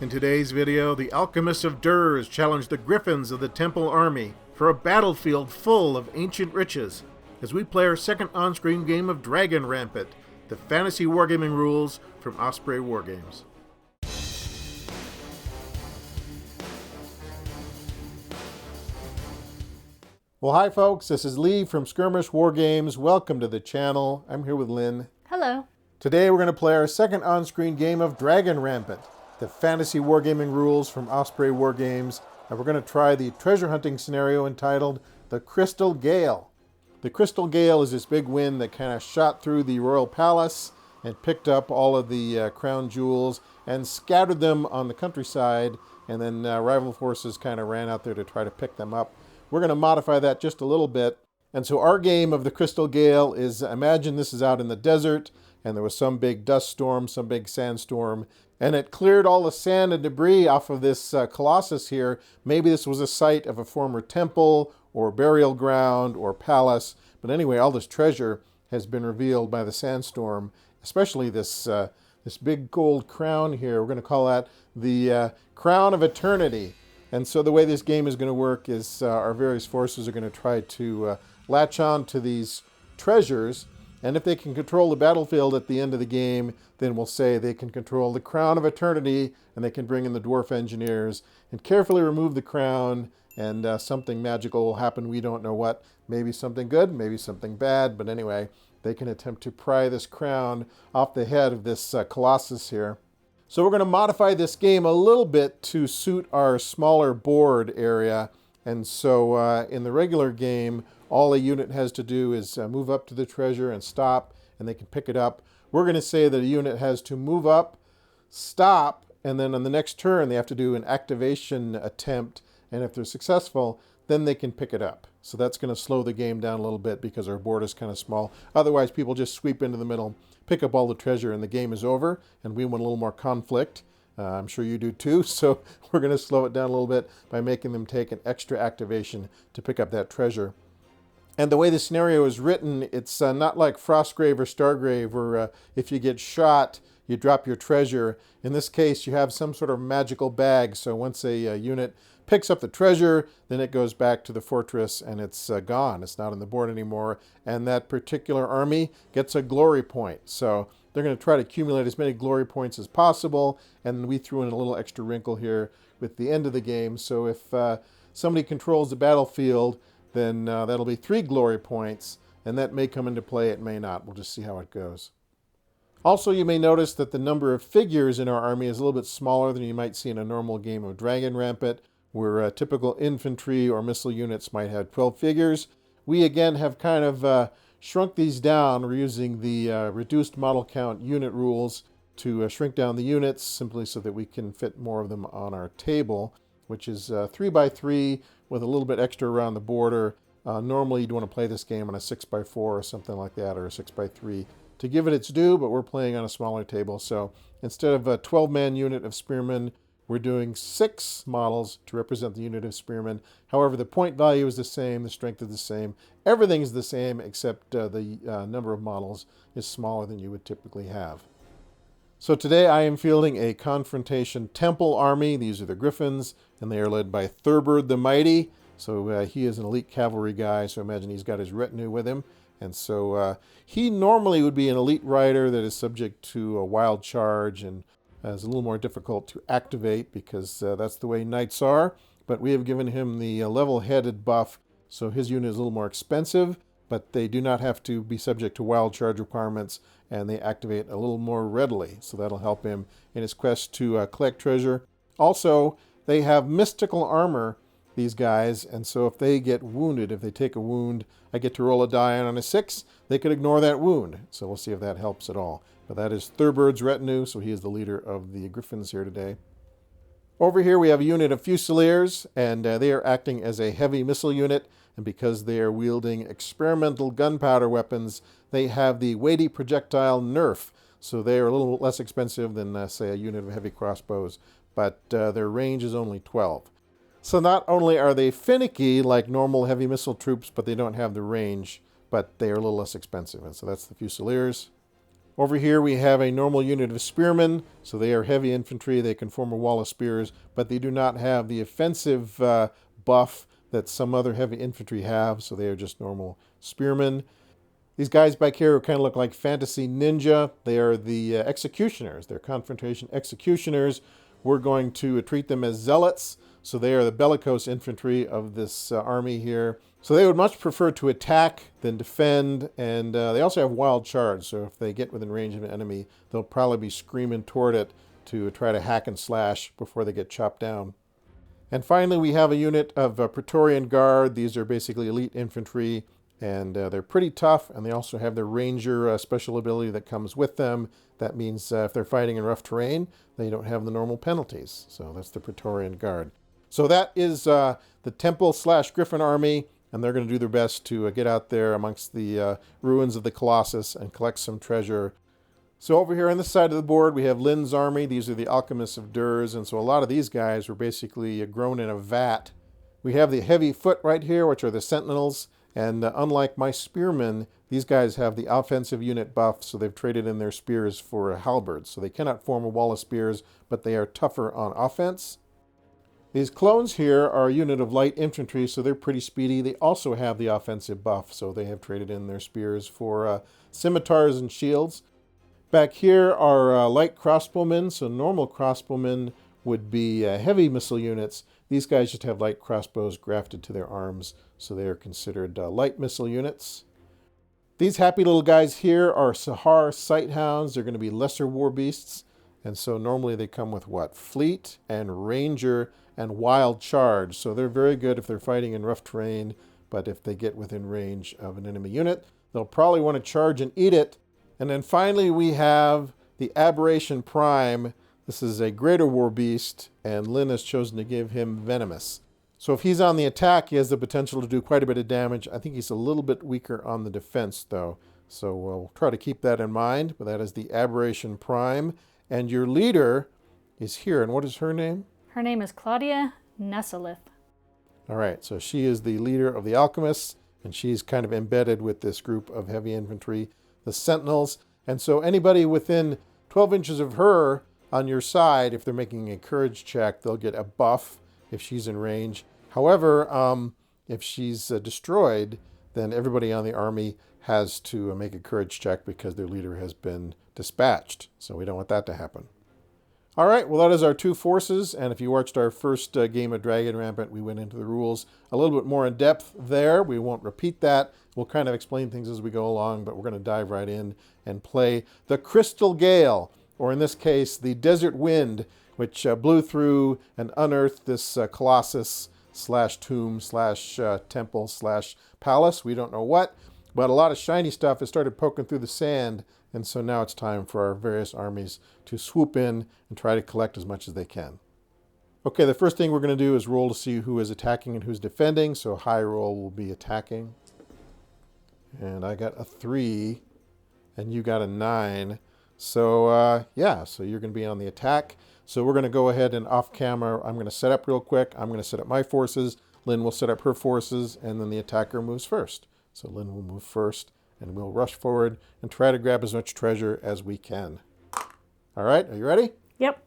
In today's video, the Alchemists of Dirz challenge the Griffins of the Temple Army for a battlefield full of ancient riches as we play our second on-screen game of Dragon Rampant, the fantasy wargaming rules from Osprey Wargames. Well, hi folks, this is Lee from Skirmish Wargames. Welcome to the channel. I'm here with Lynn. Hello. Today we're going to play our second on-screen game of Dragon Rampant, the fantasy wargaming rules from Osprey Wargames, and we're going to try the treasure hunting scenario entitled The Crystal Gale. The Crystal Gale is this big wind that kind of shot through the royal palace and picked up all of the crown jewels and scattered them on the countryside, and then rival forces kind of ran out there to try to pick them up. We're going to modify that just a little bit. And so our game of the Crystal Gale is, imagine this is out in the desert, and there was some big dust storm, some big sandstorm, and it cleared all the sand and debris off of this colossus here. Maybe this was a site of a former temple or burial ground or palace. But anyway, all this treasure has been revealed by the sandstorm, especially this big gold crown here. We're going to call that the Crown of Eternity. And so the way this game is going to work is our various forces are going to try to latch on to these treasures. And if they can control the battlefield at the end of the game, then we'll say they can control the Crown of Eternity, and they can bring in the dwarf engineers and carefully remove the crown, and something magical will happen. We don't know what. Maybe something good, maybe something bad, but anyway, they can attempt to pry this crown off the head of this colossus here. So we're going to modify this game a little bit to suit our smaller board area. And so in the regular game, all a unit has to do is move up to the treasure and stop, and they can pick it up. We're going to say that a unit has to move up, stop, and then on the next turn they have to do an activation attempt, and if they're successful, then they can pick it up. So that's going to slow the game down a little bit because our board is kind of small. Otherwise, people just sweep into the middle, pick up all the treasure, and the game is over, and we want a little more conflict. I'm sure you do too, so we're going to slow it down a little bit by making them take an extra activation to pick up that treasure. And the way the scenario is written, it's not like Frostgrave or Stargrave, where if you get shot, you drop your treasure. In this case, you have some sort of magical bag, so once a unit picks up the treasure, then it goes back to the fortress and it's gone. It's not on the board anymore, and that particular army gets a glory point. So they're going to try to accumulate as many glory points as possible, and we threw in a little extra wrinkle here with the end of the game. So if somebody controls the battlefield, then that'll be 3 glory points, and that may come into play, it may not. We'll just see how it goes. Also, you may notice that the number of figures in our army is a little bit smaller than you might see in a normal game of Dragon Rampant, where typical infantry or missile units might have 12 figures. We again have kind of shrunk these down. We're using the reduced model count unit rules to shrink down the units simply so that we can fit more of them on our table, which is 3 by 3 with a little bit extra around the border. Normally you'd want to play this game on a 6 by 4 or something like that, or a 6 by 3 to give it its due, but we're playing on a smaller table. So instead of a 12-man unit of spearmen, we're doing 6 models to represent the unit of spearmen. However, the point value is the same, the strength is the same, everything is the same, except the number of models is smaller than you would typically have. So today I am fielding a confrontation temple army. These are the Griffins, and they are led by Thurbird the Mighty. So he is an elite cavalry guy, so imagine he's got his retinue with him. And so he normally would be an elite rider that is subject to a wild charge and is a little more difficult to activate because that's the way knights are. But we have given him the level-headed buff, so his unit is a little more expensive, but they do not have to be subject to wild charge requirements, and they activate a little more readily. So that'll help him in his quest to collect treasure. Also, they have mystical armor, these guys, and so if they get wounded, if they take a wound, I get to roll a die, and on a 6, they could ignore that wound. So we'll see if that helps at all. But that is Thurbird's retinue, so he is the leader of the Griffins here today. Over here we have a unit of Fusiliers, and they are acting as a heavy missile unit, and because they are wielding experimental gunpowder weapons, they have the weighty projectile nerf, so they are a little less expensive than, say, a unit of heavy crossbows, but their range is only 12. So not only are they finicky like normal heavy missile troops, but they don't have the range, but they are a little less expensive, and so that's the Fusiliers. Over here we have a normal unit of spearmen, so they are heavy infantry. They can form a wall of spears, but they do not have the offensive buff that some other heavy infantry have, so they are just normal spearmen. These guys back here kind of look like fantasy ninja. They are the executioners. They're confrontation executioners. We're going to treat them as zealots, so they are the bellicose infantry of this army here. So they would much prefer to attack than defend, and they also have wild charge, so if they get within range of an enemy, they'll probably be screaming toward it to try to hack and slash before they get chopped down. And finally, we have a unit of Praetorian Guard. These are basically elite infantry, and they're pretty tough, and they also have their ranger special ability that comes with them. That means if they're fighting in rough terrain, they don't have the normal penalties. So that's the Praetorian Guard. So that is the Temple/Griffin army, and they're going to do their best to get out there amongst the ruins of the Colossus and collect some treasure. So over here on this side of the board, we have Lynn's army. These are the Alchemists of Dirz, and so a lot of these guys were basically grown in a vat. We have the heavy foot right here, which are the Sentinels, and unlike my spearmen, these guys have the offensive unit buff, so they've traded in their spears for halberds. So they cannot form a wall of spears, but they are tougher on offense. These clones here are a unit of light infantry, so they're pretty speedy. They also have the offensive buff, so they have traded in their spears for scimitars and shields. Back here are light crossbowmen, so normal crossbowmen would be heavy missile units. These guys just have light crossbows grafted to their arms, so they are considered light missile units. These happy little guys here are Sahar Sighthounds. They're going to be lesser war beasts, and so normally they come with what? Fleet and Ranger and Wild Charge. So they're very good if they're fighting in rough terrain, but if they get within range of an enemy unit, they'll probably want to charge and eat it. And then finally we have the Aberration Prime. This is a greater war beast, and Lynn has chosen to give him Venomous. So if he's on the attack, he has the potential to do quite a bit of damage. I think he's a little bit weaker on the defense, though. So we'll try to keep that in mind. But that is the Aberration Prime. And your leader is here. And what is her name? Her name is Claudia Nesselith. All right, so she is the leader of the Alchemists, and she's kind of embedded with this group of heavy infantry, the Sentinels. And so anybody within 12 inches of her on your side, if they're making a courage check, they'll get a buff if she's in range. However, if she's destroyed, then everybody on the army has to make a courage check because their leader has been dispatched. So we don't want that to happen. All right, well, that is our two forces, and if you watched our first game of Dragon Rampant, we went into the rules a little bit more in depth there. We won't repeat that. We'll kind of explain things as we go along, but we're going to dive right in and play the Crystal Gale, or in this case, the Desert Wind, which blew through and unearthed this Colossus/tomb/temple/palace. We don't know what, but a lot of shiny stuff has started poking through the sand, and so now it's time for our various armies to swoop in and try to collect as much as they can. Okay, the first thing we're going to do is roll to see who is attacking and who's defending. So high roll will be attacking. And I got a 3, and you got a 9. So yeah, so you're going to be on the attack. So we're going to go ahead and off camera, I'm going to set up real quick. I'm going to set up my forces. Lynn will set up her forces, and then the attacker moves first. So Lynn will move first, and we'll rush forward and try to grab as much treasure as we can. All right, are you ready? Yep.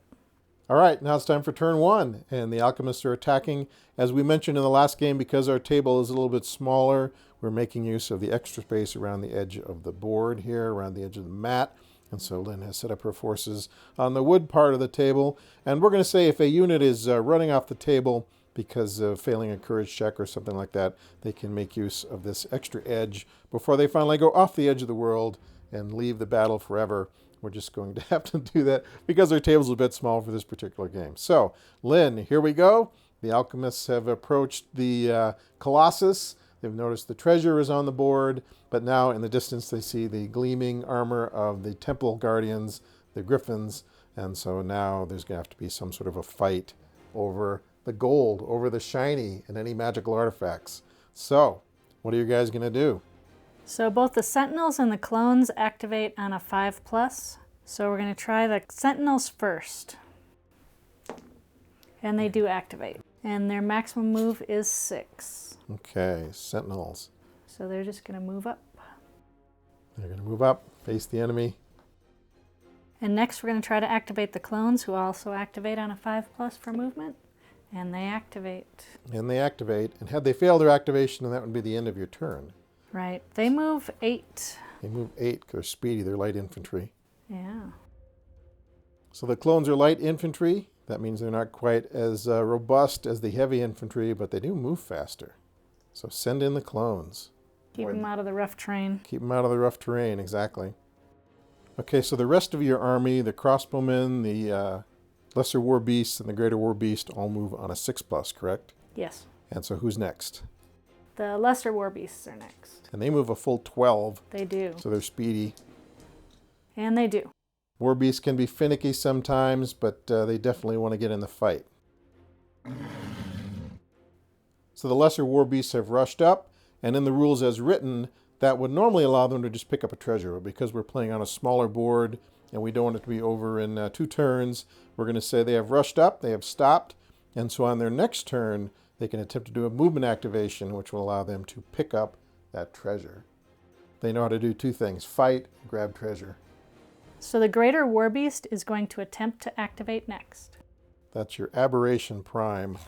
All right, now it's time for turn 1, and the Alchemists are attacking. As we mentioned in the last game, because our table is a little bit smaller, we're making use of the extra space around the edge of the board here, around the edge of the mat. And so Lynn has set up her forces on the wood part of the table. And we're going to say if a unit is running off the table because of failing a courage check or something like that, they can make use of this extra edge before they finally go off the edge of the world and leave the battle forever. We're just going to have to do that because our table's a bit small for this particular game. So, Lynn, here we go. The Alchemists have approached the Colossus. They've noticed the treasure is on the board, but now in the distance they see the gleaming armor of the Temple Guardians, the Griffins, and so now there's going to have to be some sort of a fight over the gold, over the shiny, and any magical artifacts. So, what are you guys going to do? So both the Sentinels and the Clones activate on a 5+. So we're going to try the Sentinels first. And they do activate. And their maximum move is 6. Okay, Sentinels. So they're just going to move up. They're going to move up, face the enemy. And next we're going to try to activate the clones, who also activate on a 5+ for movement. And they activate. And they activate. And had they failed their activation, then that would be the end of your turn. Right. They move 8. They move 8 because they're speedy. They're light infantry. Yeah. So the clones are light infantry. That means they're not quite as robust as the heavy infantry, but they do move faster. So send in the clones. Keep them out of the rough terrain. Keep them out of the rough terrain, exactly. Okay, so the rest of your army, the crossbowmen, the lesser war beasts, and the greater war beast all move on a 6+, correct? Yes. And so who's next? The lesser war beasts are next. And they move a full 12. They do. So they're speedy. And they do. War beasts can be finicky sometimes, but they definitely want to get in the fight. So the lesser war beasts have rushed up, and in the rules as written, that would normally allow them to just pick up a treasure. But because we're playing on a smaller board, and we don't want it to be over in 2 turns, we're going to say they have rushed up, they have stopped, and so on their next turn, they can attempt to do a movement activation, which will allow them to pick up that treasure. They know how to do 2 things, fight, and grab treasure. So the greater war beast is going to attempt to activate next. That's your aberration prime.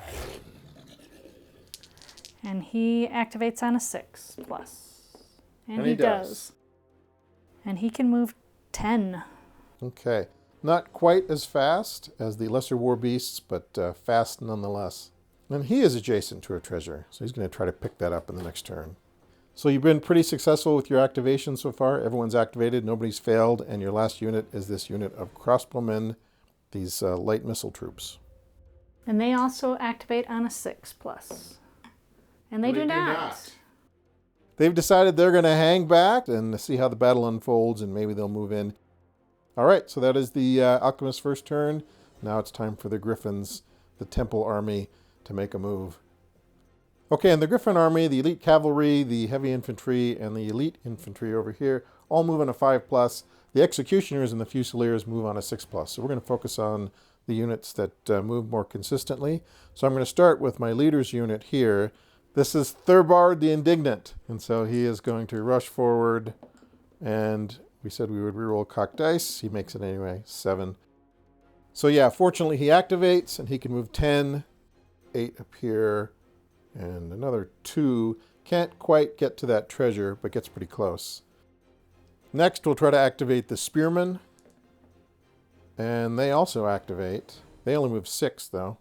And he activates on a 6+. And he does. And he can move 10. Okay. Not quite as fast as the lesser war beasts, but fast nonetheless. And he is adjacent to a treasure, so he's going to try to pick that up in the next turn. So you've been pretty successful with your activation so far. Everyone's activated, nobody's failed, and your last unit is this unit of crossbowmen, these light missile troops. And they also activate on a 6+. And they do not. They've decided they're going to hang back and see how the battle unfolds, and maybe they'll move in. All right, so that is the Alchemist's first turn. Now it's time for the Griffins, the Temple Army, to make a move. Okay, and the Griffin Army, the Elite Cavalry, the Heavy Infantry, and the Elite Infantry over here all move on a 5+. The Executioners and the Fusiliers move on a 6+. So we're going to focus on the units that move more consistently. So I'm going to start with my leader's unit here. This is Thurbard the Indignant, and so he is going to rush forward, and we said we would reroll cocked dice. He makes it anyway, 7. So yeah, fortunately he activates, and he can move 10, 8 up here, and another 2. Can't quite get to that treasure, but gets pretty close. Next, we'll try to activate the Spearmen, and they also activate. They only move 6, though.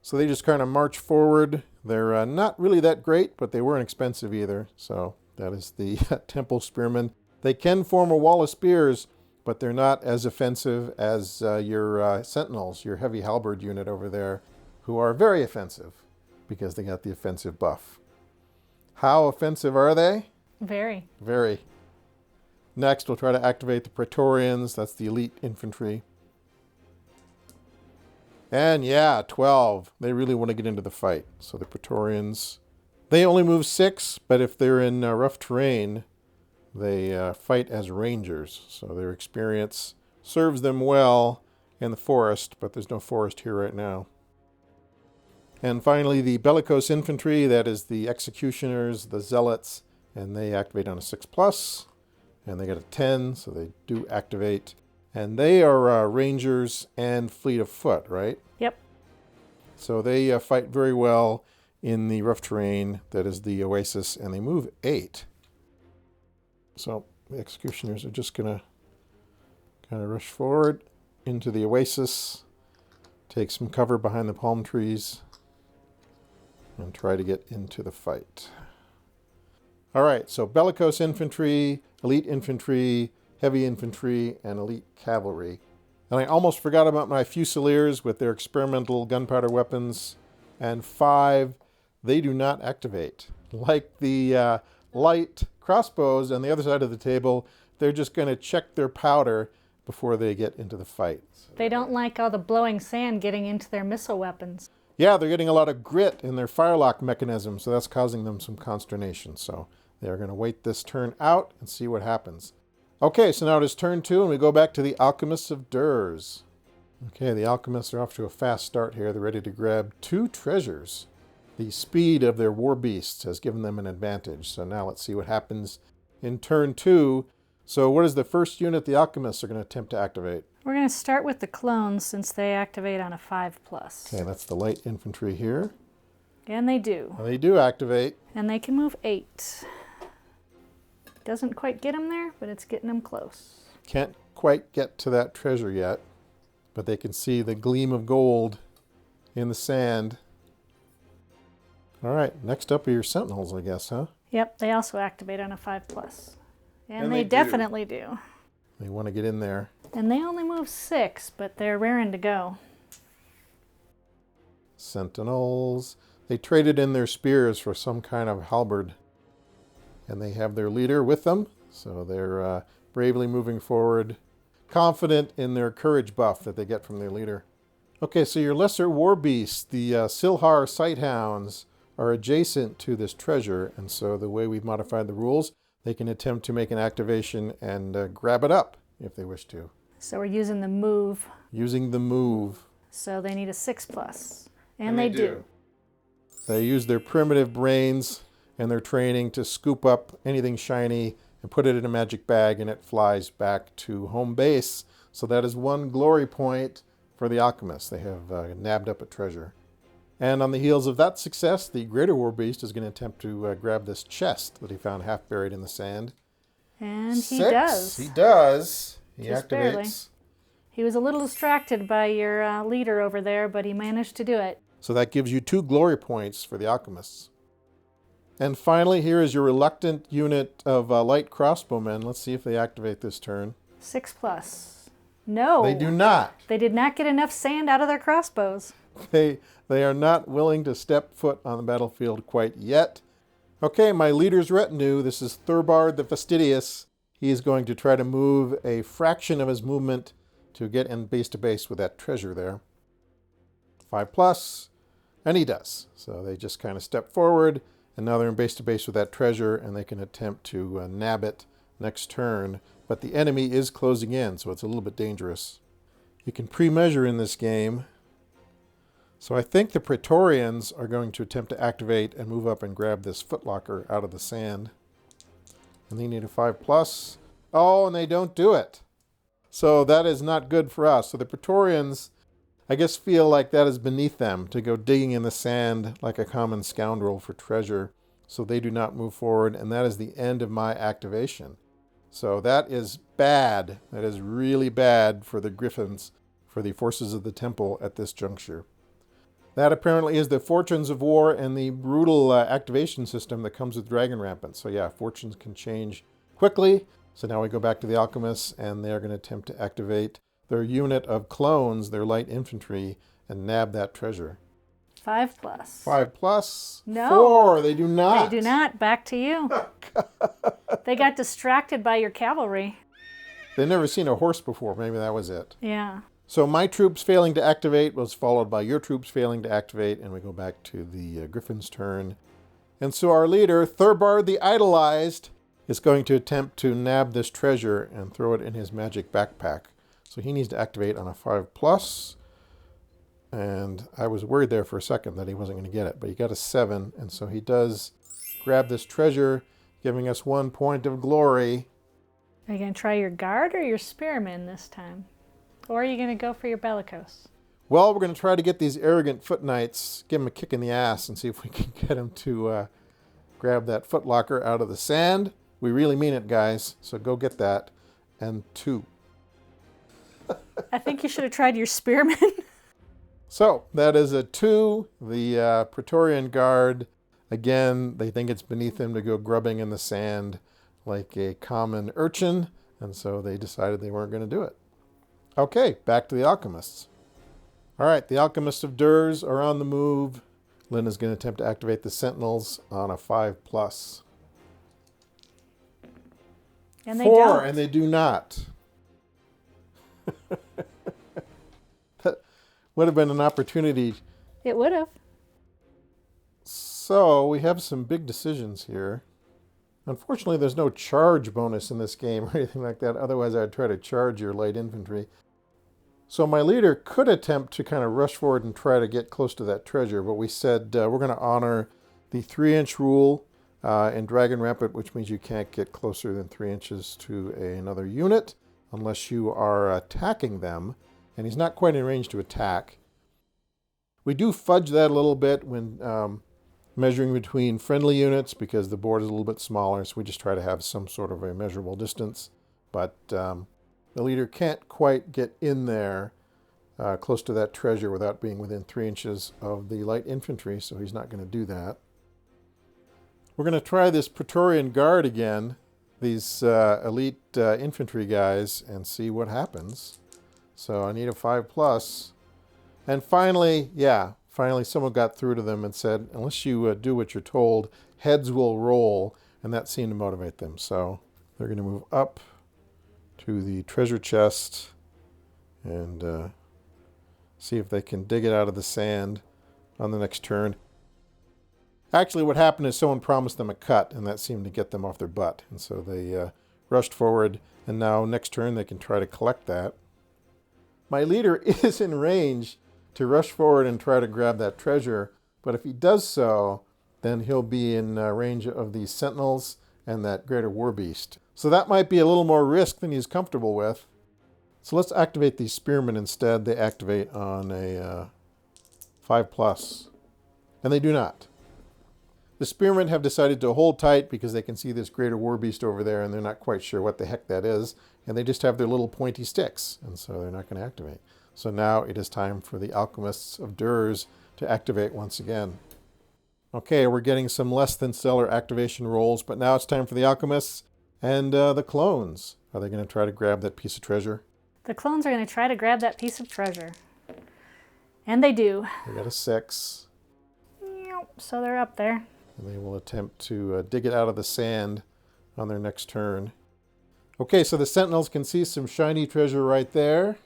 So they just kind of march forward. They're not really that great, but they weren't expensive either. So that is the Temple Spearmen. They can form a wall of spears, but they're not as offensive as your Sentinels, your heavy halberd unit over there, who are very offensive because they got the offensive buff. How offensive are they? Very. Very. Next, we'll try to activate the Praetorians. That's the Elite Infantry. And yeah, 12. They really want to get into the fight. So the Praetorians, they only move 6, but if they're in rough terrain, they fight as rangers. So their experience serves them well in the forest, but there's no forest here right now. And finally, the Bellicose Infantry, that is the Executioners, the Zealots, and they activate on a 6+, and they get a 10, so they do activate. And they are rangers and fleet of foot, right? Yep. So they fight very well in the rough terrain, that is the Oasis, and they move 8. So the Executioners are just going to kind of rush forward into the Oasis, take some cover behind the palm trees, and try to get into the fight. All right, so Bellicose Infantry, Elite Infantry, Heavy Infantry, and Elite Cavalry. And I almost forgot about my Fusiliers with their experimental gunpowder weapons. And 5, they do not activate. Like the light crossbows on the other side of the table, they're just going to check their powder before they get into the fight. They don't like all the blowing sand getting into their missile weapons. Yeah, they're getting a lot of grit in their firelock mechanism, so that's causing them some consternation. So they're going to wait this turn out and see what happens. Okay, so now it is turn 2, and we go back to the Alchemists of Dirz. Okay, the Alchemists are off to a fast start here. They're ready to grab 2 treasures. The speed of their war beasts has given them an advantage. So now let's see what happens in turn 2. So what is the first unit the Alchemists are going to attempt to activate? We're going to start with the clones since they activate on a 5+. Okay, that's the light infantry here. And they do. Well, they do activate. And they can move 8. Doesn't quite get them there, but it's getting them close. Can't quite get to that treasure yet, but they can see the gleam of gold in the sand. All right, next up are your sentinels, I guess, huh? Yep, they also activate on a 5+. And they they do. definitely do. They want to get in there. And they only move 6, but they're raring to go. Sentinels. They traded in their spears for some kind of halberd. And they have their leader with them, so they're bravely moving forward, confident in their courage buff that they get from their leader. Okay, so your lesser war beasts, the Silhar Sighthounds, are adjacent to this treasure, and so the way we've modified the rules, they can attempt to make an activation and grab it up if they wish to. So we're using the move. Using the move. So they need a 6+. And they do. They use their primitive brains and their training to scoop up anything shiny and put it in a magic bag, and it flies back to home base. So that is 1 glory point for the Alchemists. They have nabbed up a treasure. And on the heels of that success, the Greater War Beast is going to attempt to grab this chest that he found half buried in the sand. And 6. he does. He does. He Just activates. barely. He was a little distracted by your leader over there, but he managed to do it. So that gives you 2 glory points for the Alchemists. And finally, here is your reluctant unit of light crossbowmen. Let's see if they activate this turn. 6+. No. They do not. They did not get enough sand out of their crossbows. They are not willing to step foot on the battlefield quite yet. Okay, my leader's retinue. This is Thurbard the Fastidious. He is going to try to move a fraction of his movement to get in base to base with that treasure there. 5+, and he does. So they just kind of step forward, and now they're in base to base with that treasure, and they can attempt to nab it next turn. But the enemy is closing in, so it's a little bit dangerous. You can pre-measure in this game. So I think the Praetorians are going to attempt to activate and move up and grab this footlocker out of the sand. And they need a 5+. Oh, and they don't do it. So that is not good for us. So the Praetorians, I guess, feel like that is beneath them to go digging in the sand like a common scoundrel for treasure. So they do not move forward, and that is the end of my activation. So that is bad. That is really bad for the Griffins, for the forces of the temple at this juncture. That apparently is the fortunes of war and the brutal activation system that comes with Dragon Rampant. So yeah, fortunes can change quickly. So now we go back to the Alchemists, and they're going to attempt to activate their unit of clones, their light infantry, and nab that treasure. 5+. 5+. No. 4. They do not. They do not. Back to you. They got distracted by your cavalry. They've never seen a horse before. Maybe that was it. Yeah. So my troops failing to activate was followed by your troops failing to activate, and we go back to the Griffin's turn. And so our leader, Thurbard the Idolized, is going to attempt to nab this treasure and throw it in his magic backpack. So he needs to activate on a 5+. And I was worried there for a second that he wasn't going to get it, but he got a 7, and so he does grab this treasure, giving us 1 point of glory. Are you going to try your guard or your spearmen this time? Or are you going to go for your bellicose? Well, we're going to try to get these arrogant foot knights, give them a kick in the ass, and see if we can get them to grab that footlocker out of the sand. We really mean it, guys, so go get that. And 2. I think you should have tried your spearmen. So that is a 2. The Praetorian Guard, again, they think it's beneath them to go grubbing in the sand like a common urchin, and so they decided they weren't going to do it. Okay, back to the Alchemists. All right, the Alchemists of Dirz are on the move. Lynn is going to attempt to activate the Sentinels on a 5+. And they 4, don't. and they do not. That would have been an opportunity. It would have. So we have some big decisions here. Unfortunately, there's no charge bonus in this game or anything like that. Otherwise, I'd try to charge your light infantry. So my leader could attempt to kind of rush forward and try to get close to that treasure, but we said we're going to honor the 3-inch rule. in Dragon Rampant, which means you can't get closer than 3 inches to another unit unless you are attacking them. And he's not quite in range to attack. We do fudge that a little bit when measuring between friendly units because the board is a little bit smaller, so we just try to have some sort of a measurable distance. But the leader can't quite get in there close to that treasure without being within 3 inches of the light infantry, so he's not going to do that. We're going to try this Praetorian Guard again, these elite infantry guys, and see what happens. So I need a 5+. And finally, finally someone got through to them and said, unless you do what you're told, heads will roll, and that seemed to motivate them. So they're going to move up to the treasure chest and see if they can dig it out of the sand on the next turn. Actually, what happened is someone promised them a cut, and that seemed to get them off their butt. And so they rushed forward, and now next turn they can try to collect that. My leader is in range to rush forward and try to grab that treasure, but if he does so, then he'll be in range of the sentinels and that greater war beast. So that might be a little more risk than he's comfortable with. So let's activate these spearmen instead. They activate on a 5+, and they do not. The spearmen have decided to hold tight because they can see this greater war beast over there, and they're not quite sure what the heck that is, and they just have their little pointy sticks, and so they're not going to activate. So now it is time for the Alchemists of Dirz to activate once again. Okay, we're getting some less than stellar activation rolls, but now it's time for the Alchemists and the clones. Are they going to try to grab that piece of treasure? The clones are going to try to grab that piece of treasure. And they do. They got a 6. So they're up there. And they will attempt to dig it out of the sand on their next turn. Okay, so the sentinels can see some shiny treasure right there.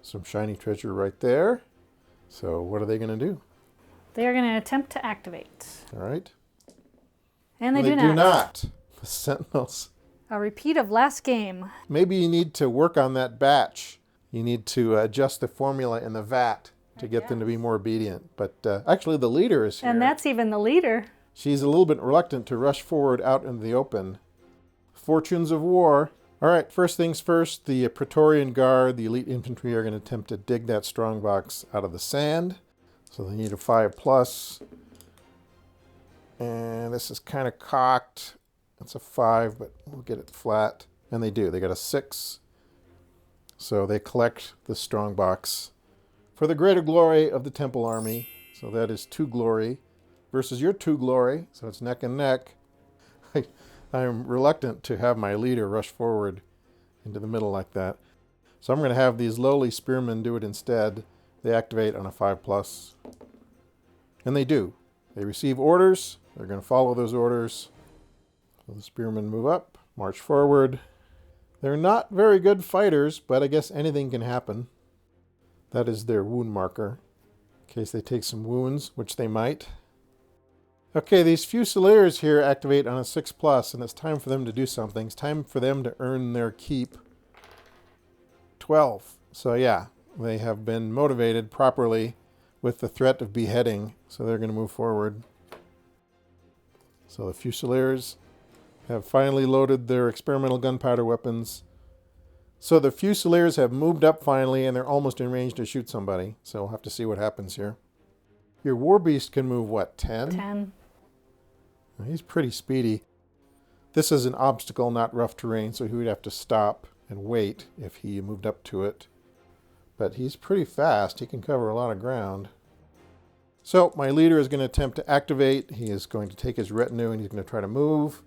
Some shiny treasure right there. So what are they going to do? They are going to attempt to activate. All right. And they do not. not. The sentinels. A repeat of last game. Maybe you need to work on that batch. You need to adjust the formula in the vat to get them to be more obedient. But actually the leader is here. And that's even the leader. She's a little bit reluctant to rush forward out into the open. Fortunes of war. All right, first things first, the Praetorian Guard, the elite infantry, are going to attempt to dig that strongbox out of the sand. So they need a 5+. And this is kind of cocked. It's a 5, but we'll get it flat. And they do. They got a 6. So they collect the strongbox for the greater glory of the temple army. So that is 2 glory versus your 2 glory. So it's neck and neck. I'm reluctant to have my leader rush forward into the middle like that. So I'm going to have these lowly spearmen do it instead. They activate on a 5+. And they do. They receive orders. They're going to follow those orders. So the spearmen move up, march forward. They're not very good fighters, but I guess anything can happen. That is their wound marker, in case they take some wounds, which they might. Okay, these Fusiliers here activate on a 6+, and it's time for them to do something. It's time for them to earn their keep. 12. So yeah, they have been motivated properly with the threat of beheading, so they're going to move forward. So the Fusiliers have finally loaded their experimental gunpowder weapons. So the Fusiliers have moved up finally, and they're almost in range to shoot somebody. So we'll have to see what happens here. Your war beast can move, what, 10? 10. He's pretty speedy. This is an obstacle, not rough terrain, so he would have to stop and wait if he moved up to it. But he's pretty fast. He can cover a lot of ground. So my leader is going to attempt to activate. He is going to take his retinue and he's going to try to move.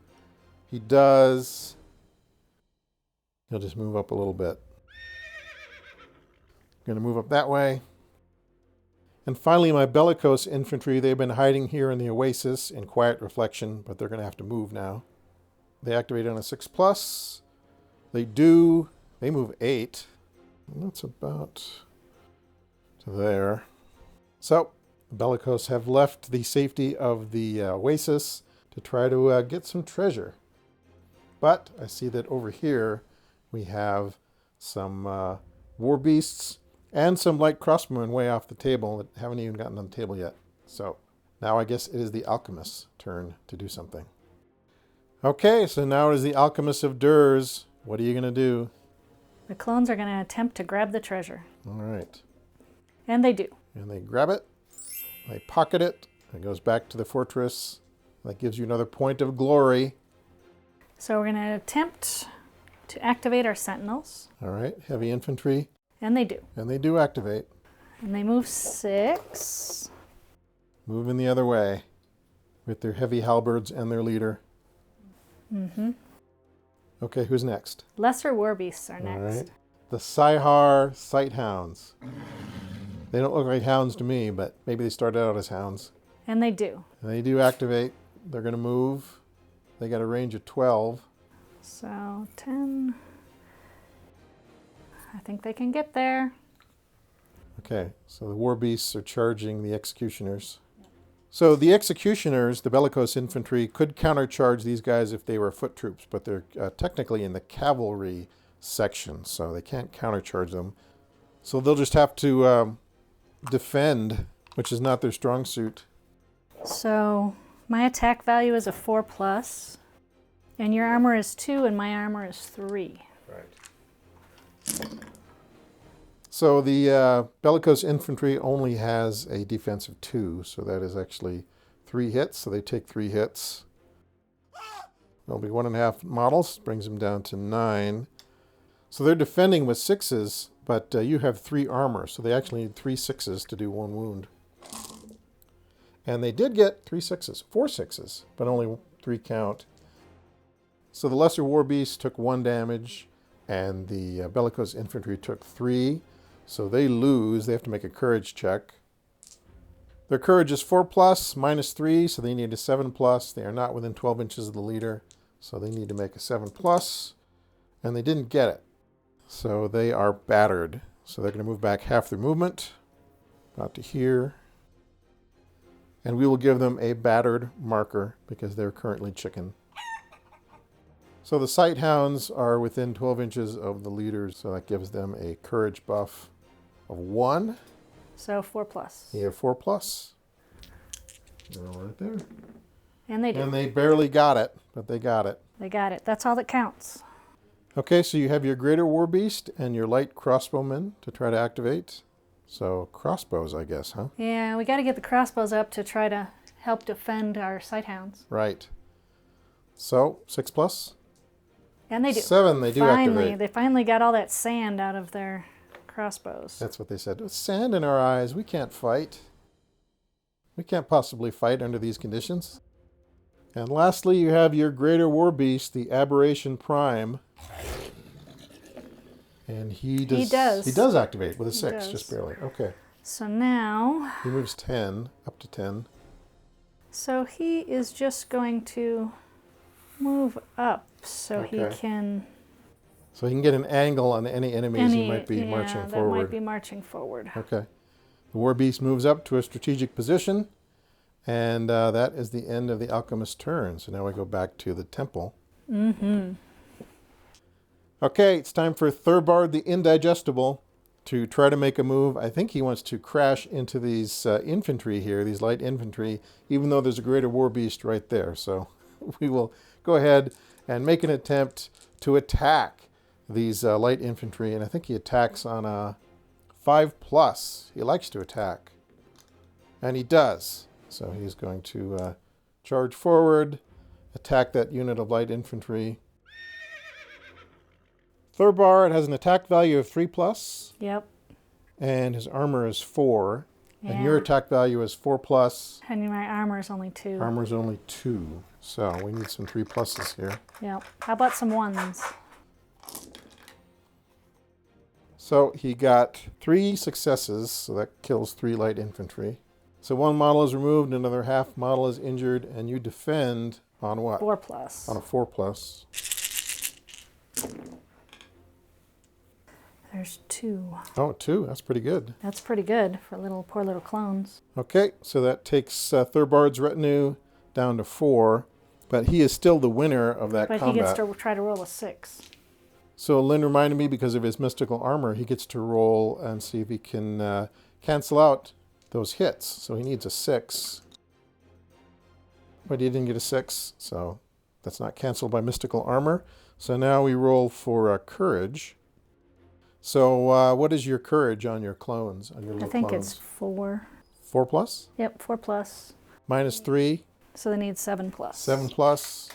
He does. He'll just move up a little bit. Going to move up that way. And finally, my bellicose infantry, they've been hiding here in the oasis in quiet reflection, but they're going to have to move now. They activate on a 6+. They do. They move 8. And that's about to there. So, the bellicose have left the safety of the oasis to try to get some treasure. But I see that over here we have some war beasts and some light crossbowmen way off the table that haven't even gotten on the table yet. So now I guess it is the Alchemist's turn to do something. Okay, so now it is the Alchemists of Dirz. What are you going to do? The clones are going to attempt to grab the treasure. All right. And they do. And they grab it. They pocket it. It goes back to the fortress. That gives you another point of glory. So we're going to attempt to activate our sentinels. All right, heavy infantry. And they do. And they do activate. And they move 6. Moving the other way with their heavy halberds and their leader. Mm-hmm. Okay, who's next? Lesser war beasts are All next. right. The Sighthounds. They don't look like hounds to me, but maybe they started out as hounds. And they do. And they do activate. They're going to move. They got a range of 12. So 10. I think they can get there. Okay, so the war beasts are charging the executioners. So the executioners, the bellicose infantry, could countercharge these guys if they were foot troops, but they're technically in the cavalry section, so they can't countercharge them. So they'll just have to defend, which is not their strong suit. So my attack value is a 4+, and your armor is 2, and my armor is 3. Right. So the bellicose infantry only has a defense of 2, so that is actually 3 hits. So they take 3 hits. There'll be 1.5 models, brings them down to 9. So they're defending with 6s, but you have 3 armor, so they actually need 3 6s to do 1 wound. And they did get 4 6s, but only 3 count. So the lesser war beast took 1 damage, and the bellicose infantry took 3. So they lose. They have to make a courage check. Their courage is 4+, -3, so they need a 7+. They are not within 12 inches of the leader, so they need to make a 7+, and they didn't get it. So they are battered. So they're going to move back half their movement, about to here. And we will give them a battered marker because they're currently chicken. So the Sighthounds are within 12 inches of the leaders, so that gives them a courage buff of 1. So 4+. You have 4+. They're all right there. And they do. And they barely got it, but they got it. They got it. That's all that counts. Okay, so you have your greater war beast and your light crossbowmen to try to activate. So crossbows, I guess, huh? Yeah, we got to get the crossbows up to try to help defend our Sighthounds. Right. So 6+. And they do. 7, they do activate. They finally got all that sand out of their crossbows. That's what they said. With sand in our eyes, we can't fight. We can't possibly fight under these conditions. And lastly, you have your greater war beast, the Aberration Prime. And he does activate with a 6, just barely. Okay. So now He moves 10, up to 10. so he is just going to move up so he Okay. can So he can get an angle on any enemies he might be marching that forward. might be marching forward. Okay. The war beast moves up to a strategic position. And that is the end of the Alchemist turn. So now we go back to the temple. Mm-hmm. Okay, it's time for Thurbard the Indigestible to try to make a move. I think he wants to crash into these infantry here, these light infantry, even though there's a greater war beast right there. So we will go ahead and make an attempt to attack these light infantry. And I think he attacks on a 5+. He likes to attack. And he does. So he's going to charge forward, attack that unit of light infantry. Thurbard has an attack value of 3+. Yep. And his armor is 4. Yeah. And your attack value is 4+. And my armor is only 2. Armor's only 2. So we need some 3+s here. Yep. How about some 1s? So he got 3 successes, so that kills 3 light infantry. So 1 model is removed, another half model is injured, and you defend on what? 4+. On a 4+. There's 2. Oh, 2. That's pretty good. That's pretty good for poor little clones. Okay, so that takes Thurbard's retinue down to 4, but he is still the winner of that But combat. he gets to try to roll a 6. So Lynn reminded me, because of his mystical armor, he gets to roll and see if he can cancel out those hits. So he needs a 6. But he didn't get a 6, so That's not canceled by mystical armor. So now we roll for courage. So what is your courage on your clones? On your little I think clones? it's 4. 4 plus? Yep, 4 plus. Minus 3. So they need 7 plus. 7 plus.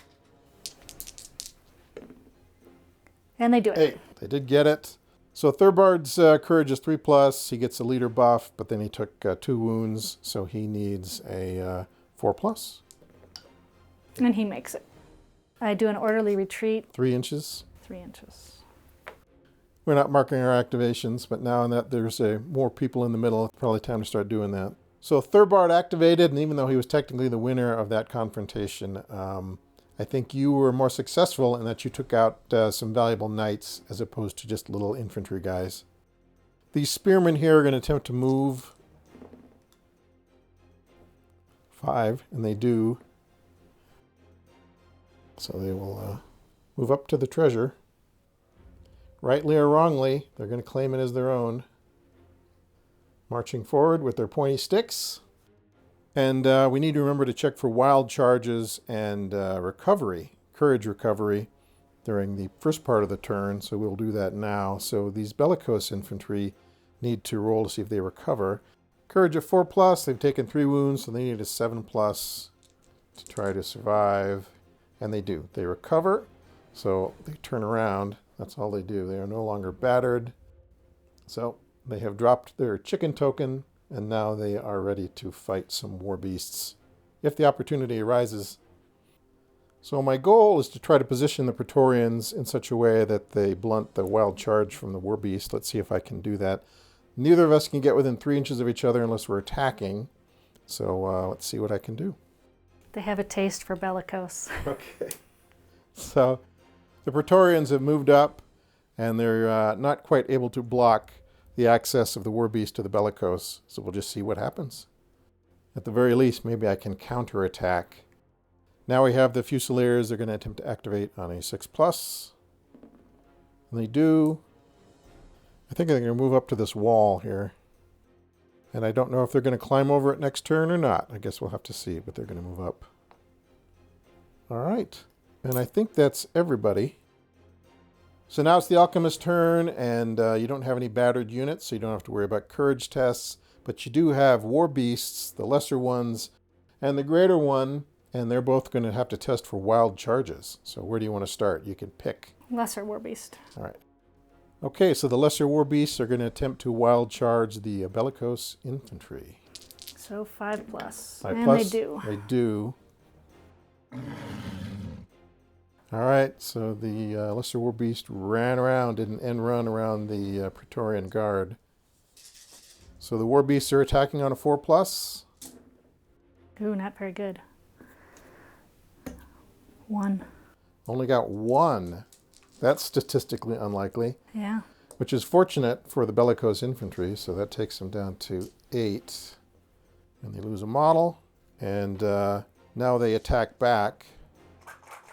And they do it. 8. They did get it. So Thurbard's courage is 3 plus. He gets a leader buff, but then he took 2 wounds, so he needs a 4 plus. And he makes it. I do an orderly retreat. 3 inches. 3 inches. We're not marking our activations, but now that there's more people in the middle, it's probably time to start doing that. So Thurbard activated, and even though he was technically the winner of that confrontation, I think you were more successful in that you took out some valuable knights as opposed to just little infantry guys. These spearmen here are going to attempt to move 5, and they do. So they will move up to the treasure. Rightly or wrongly, they're going to claim it as their own. Marching forward with their pointy sticks. And we need to remember to check for wild charges and recovery, courage recovery, during the first part of the turn. So we'll do that now. So these bellicose infantry need to roll to see if they recover. Courage of 4 plus, they've taken 3 wounds, so they need a 7 plus to try to survive. And they do. They recover, so they turn around. That's all they do. They are no longer battered. So they have dropped their chicken token, and now they are ready to fight some war beasts if the opportunity arises. So my goal is to try to position the Praetorians in such a way that they blunt the wild charge from the war beast. Let's see if I can do that. Neither of us can get within 3 inches of each other unless we're attacking. So let's see what I can do. They have a taste for bellicose. Okay. So the Praetorians have moved up, and they're not quite able to block the access of the war beast to the bellicose. So we'll just see what happens. At the very least, maybe I can counterattack. Now we have the Fusiliers. They're going to attempt to activate on a 6 plus. And they do. I think they're going to move up to this wall here. And I don't know if they're going to climb over it next turn or not. I guess we'll have to see, but they're going to move up. All right. And I think that's everybody. So now it's the Alchemist turn, and you don't have any battered units, so you don't have to worry about courage tests. But you do have war beasts, the lesser ones, and the greater one, and they're both going to have to test for wild charges. So where do you want to start? You can pick. Lesser war beast. All right. Okay, so the lesser war beasts are going to attempt to wild charge the bellicose infantry. So 5 plus. 5 and plus, they do. They do. All right, so the lesser war beast ran around, did an end run around the Praetorian guard. So the war beasts are attacking on a 4 plus. Ooh, not very good. 1. Only got 1. That's statistically unlikely. Yeah. Which is fortunate for the bellicose infantry, so that takes them down to 8. And they lose a model, and now they attack back.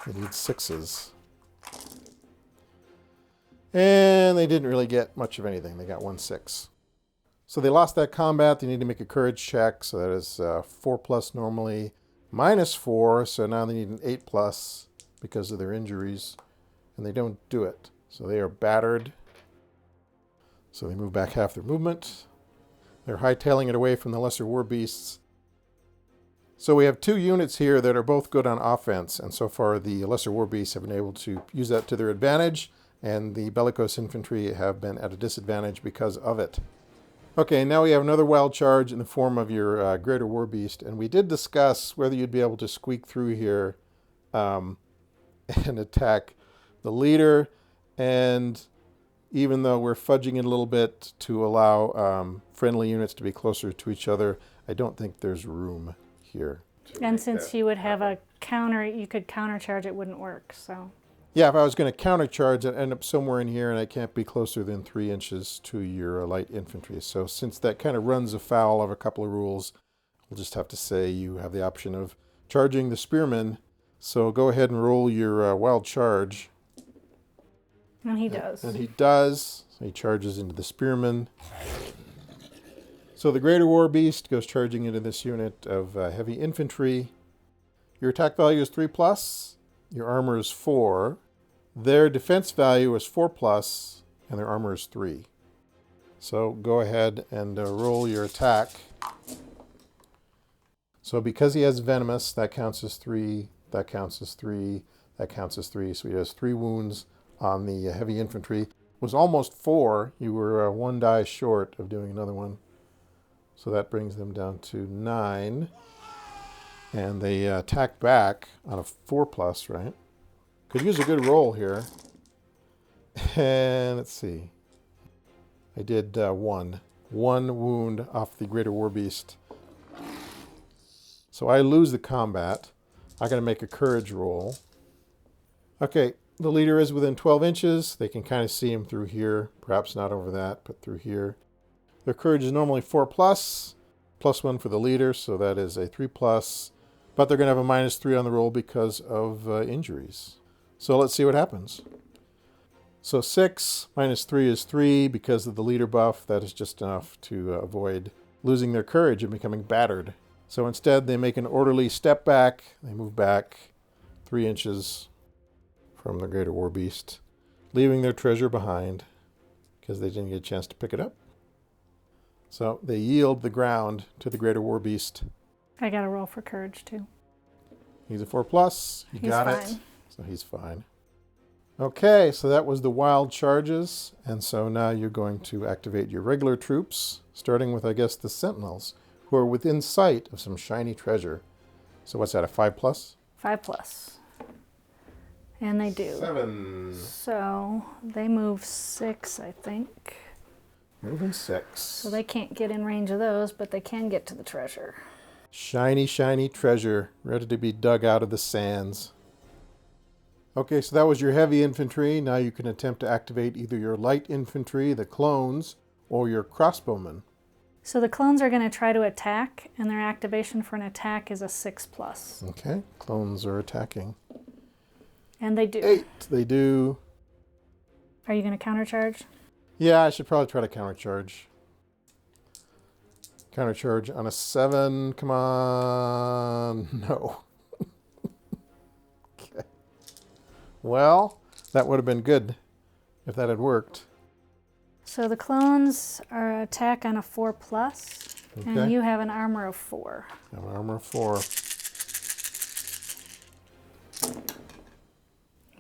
They need 6s. And they didn't really get much of anything. They got 1 6. So they lost that combat. They need to make a courage check, so that is 4 plus normally, minus 4, so now they need an 8 plus because of their injuries. And they don't do it. So they are battered. So they move back half their movement. They're hightailing it away from the lesser war beasts. So we have 2 units here that are both good on offense. And so far the lesser war beasts have been able to use that to their advantage. And the bellicose infantry have been at a disadvantage because of it. Okay, now we have another wild charge in the form of your greater war beast. And we did discuss whether you'd be able to squeak through here and attack the leader, and even though we're fudging it a little bit to allow friendly units to be closer to each other, I don't think there's room here. And since you would have a counter, you could countercharge, it wouldn't work, so. Yeah, if I was going to countercharge, I'd end up somewhere in here, and I can't be closer than 3 inches to your light infantry. So since that kind of runs afoul of a couple of rules, we'll just have to say you have the option of charging the spearmen. So go ahead and roll your wild charge. And he does. And he does. So he charges into the spearman. So the greater war beast goes charging into this unit of heavy infantry. Your attack value is 3 plus. Your armor is 4. Their defense value is 4+, and their armor is 3. So go ahead and roll your attack. So because he has venomous, that counts as 3, that counts as 3, that counts as 3. So he has 3 wounds on the heavy infantry. It was almost 4. You were 1 die short of doing another one. So that brings them down to 9. And they attack back on a 4+, right? Could use a good roll here. And let's see. I did 1. 1 wound off the Greater Warbeast. So I lose the combat. I got to make a courage roll. Okay, the leader is within 12 inches. They can kind of see him through here. Perhaps not over that, but through here. Their courage is normally 4+, +1 for the leader, so that is a 3+. But they're going to have a -3 on the roll because of injuries. So let's see what happens. So 6 -3 is 3 because of the leader buff. That is just enough to avoid losing their courage and becoming battered. So instead, they make an orderly step back. They move back 3 inches from the Greater Warbeast, leaving their treasure behind because they didn't get a chance to pick it up. So they yield the ground to the Greater Warbeast. I got to roll for courage, too. He's a 4+. You got fine. it. So he's fine. Okay, so that was the wild charges. And so now you're going to activate your regular troops, starting with, I guess, the sentinels, who are within sight of some shiny treasure. So what's that, a 5+? 5+. And they do. 7. So they move 6, I think. Moving 6. So they can't get in range of those, but they can get to the treasure. Shiny, shiny treasure, ready to be dug out of the sands. Okay, so that was your heavy infantry. Now you can attempt to activate either your light infantry, the clones, or your crossbowmen. So the clones are going to try to attack, and their activation for an attack is a 6+. Okay, clones are attacking. And they do. 8, they do. Are you going to countercharge? Yeah, I should probably try to countercharge. Countercharge on a 7, come on. No. Okay. Well, that would have been good if that had worked. So the clones are attack on a 4+, Okay. and you have an armor of 4. I have an armor of 4.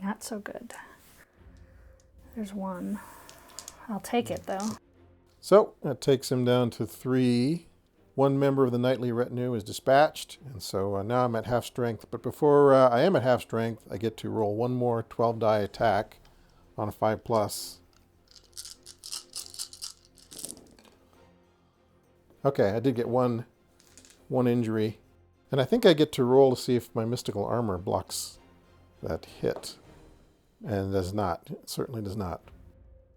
Not so good. There's 1. I'll take it, though. So that takes him down to 3. 1 member of the knightly retinue is dispatched, and so now I'm at half strength. But before I am at half strength, I get to roll 1 more 12-die attack on a 5+. Okay, I did get one injury. And I think I get to roll to see if my mystical armor blocks that hit. And it does not. It certainly does not.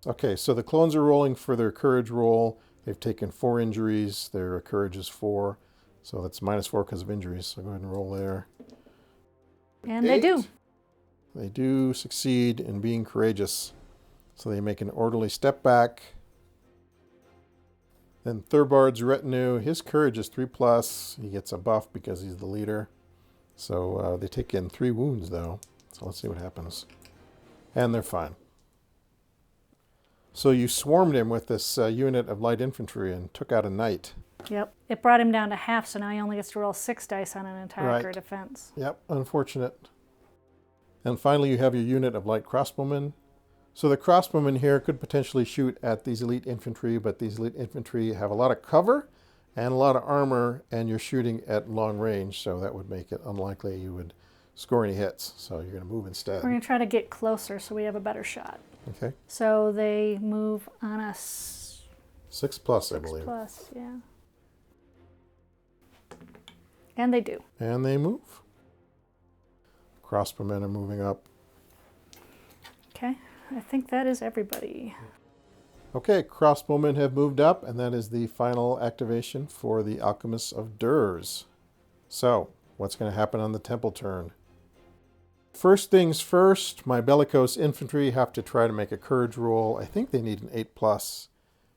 Okay, so the clones are rolling for their courage roll. They've taken 4 injuries. Their courage is 4. So that's -4 because of injuries. So go ahead and roll there. And 8. they do. They do succeed in being courageous. So they make an orderly step back. Then Thurbard's retinue, his courage is 3+. He gets a buff because he's the leader. So they take in 3 wounds, though. So let's see what happens. And they're fine. So you swarmed him with this unit of light infantry and took out a knight. Yep. It brought him down to half, so now he only gets to roll 6 dice on an attack or Right. defense. Yep, unfortunate. And finally, you have your unit of light crossbowmen. So the crossbowmen here could potentially shoot at these elite infantry, but these elite infantry have a lot of cover and a lot of armor, and you're shooting at long range, so that would make it unlikely you would score any hits. So you're going to move instead. We're going to try to get closer so we have a better shot. Okay. So they move on a 6+, I believe. 6+, yeah. And they do. And they move. Crossbowmen are moving up. Okay. I think that is everybody. Okay, crossbowmen have moved up, and that is the final activation for the Alchemists of Dirz. So, what's going to happen on the temple turn? First things first, my bellicose infantry have to try to make a courage roll. I think they need an 8+,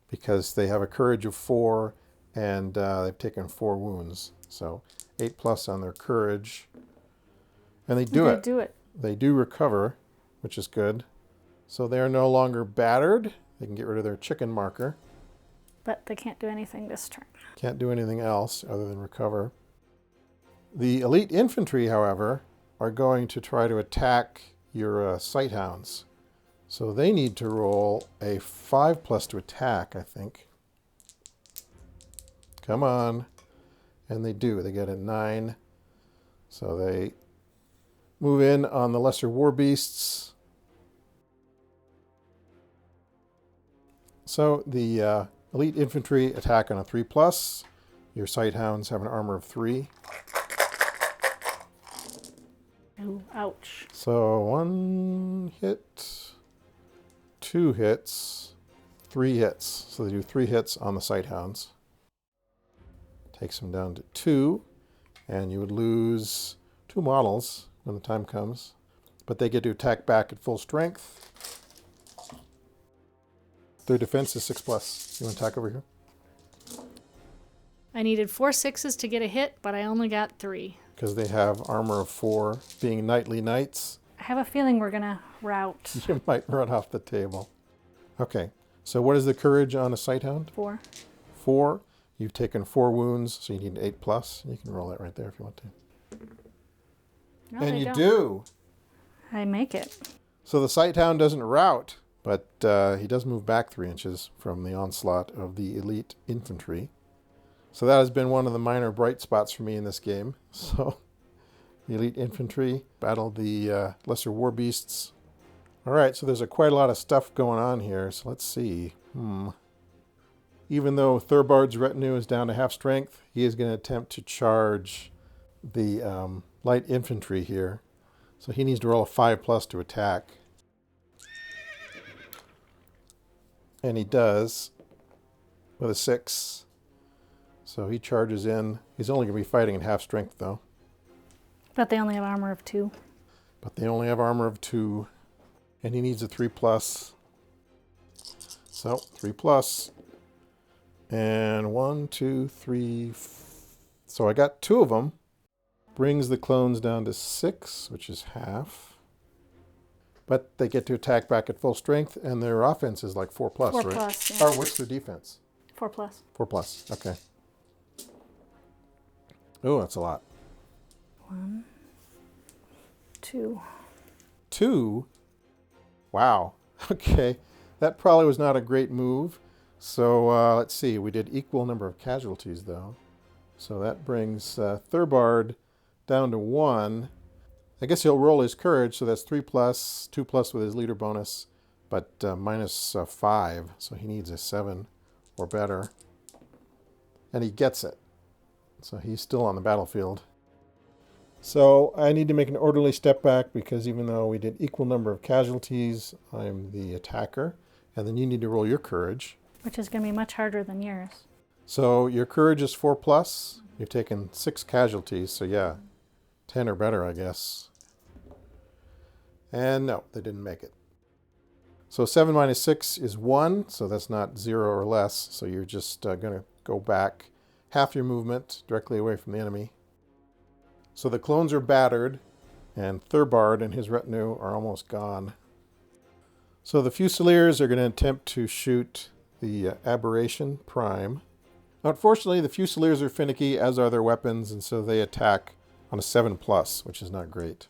because they have a courage of 4, and they've taken 4 wounds. So 8+ on their courage. And they do it. They do it. They do recover, which is good. So they are no longer battered. They can get rid of their chicken marker. But they can't do anything this turn. Can't do anything else other than recover. The elite infantry, however, are going to try to attack your Sighthounds. So they need to roll a 5+ to attack, I think. Come on. And they do. They get a 9. So they move in on the lesser war beasts. So the elite infantry attack on a 3+. Your Sighthounds have an armor of 3. Ooh, ouch. So 1 hit, 2 hits, 3 hits. So they do 3 hits on the Sighthounds. Takes them down to 2. And you would lose 2 models when the time comes. But they get to attack back at full strength. Their defense is 6+. You want to attack over here? I needed 4 6s to get a hit, but I only got 3. Because they have armor of 4, being knightly knights. I have a feeling we're going to rout. You might run off the table. Okay, so what is the courage on a Sighthound? 4. 4. You've taken 4 wounds, so you need an 8+. You can roll that right there if you want to. No, And they you don't. do. I make it. So the Sighthound doesn't rout, but he does move back 3 inches from the onslaught of the elite infantry. So that has been one of the minor bright spots for me in this game. So the elite infantry battled the lesser war beasts. All right, so there's quite a lot of stuff going on here. So let's see. Even though Thurbard's retinue is down to half strength, he is going to attempt to charge the light infantry here. So he needs to roll a 5+ to attack. And he does with a 6. So he charges in. He's only going to be fighting in half strength, though. But they only have armor of 2. But they only have armor of 2. And he needs a 3+. So 3+. And 1, 2, 3. So I got 2 of them. Brings the clones down to 6, which is half. But they get to attack back at full strength, and their offense is like 4+, 4+, right? yeah. Or what's their defense? 4+. 4+, okay. Oh, that's a lot. 1, 2. 2? Wow. Okay. That probably was not a great move. So let's see. We did equal number of casualties, though. So that brings Thurbard down to 1. I guess he'll roll his courage, so that's 3+, 2+ with his leader bonus, but minus 5. So he needs a 7 or better. And he gets it. So he's still on the battlefield. So I need to make an orderly step back because even though we did equal number of casualties, I'm the attacker. And then you need to roll your courage. Which is going to be much harder than yours. So your courage is 4+. You've taken 6 casualties, so yeah, 10 or better, I guess. And no, they didn't make it. So 7 minus 6 is 1, so that's not 0 or less. So you're just going to go back half your movement directly away from the enemy. So the clones are battered, and Thurbard and his retinue are almost gone. So the Fusiliers are going to attempt to shoot the Aberration Prime. Unfortunately, the Fusiliers are finicky, as are their weapons, and so they attack on a 7+, which is not great.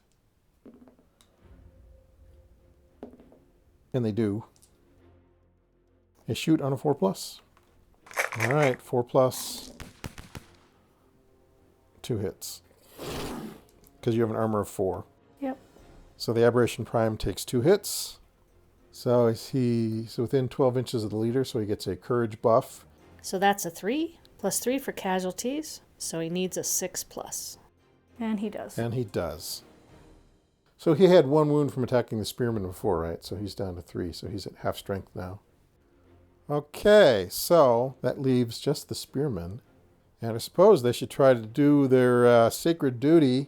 And they do. They shoot on a 4+. All right, 4+. 2 hits. Because you have an armor of 4. Yep. So the Aberration Prime takes 2 hits. So he's within 12 inches of the leader, so he gets a courage buff. So that's a 3 plus 3 for casualties. So he needs a 6+. And he does. And he does. So he had 1 wound from attacking the spearman before, right? So he's down to 3, so he's at half strength now. Okay, so that leaves just the spearmen. And I suppose they should try to do their sacred duty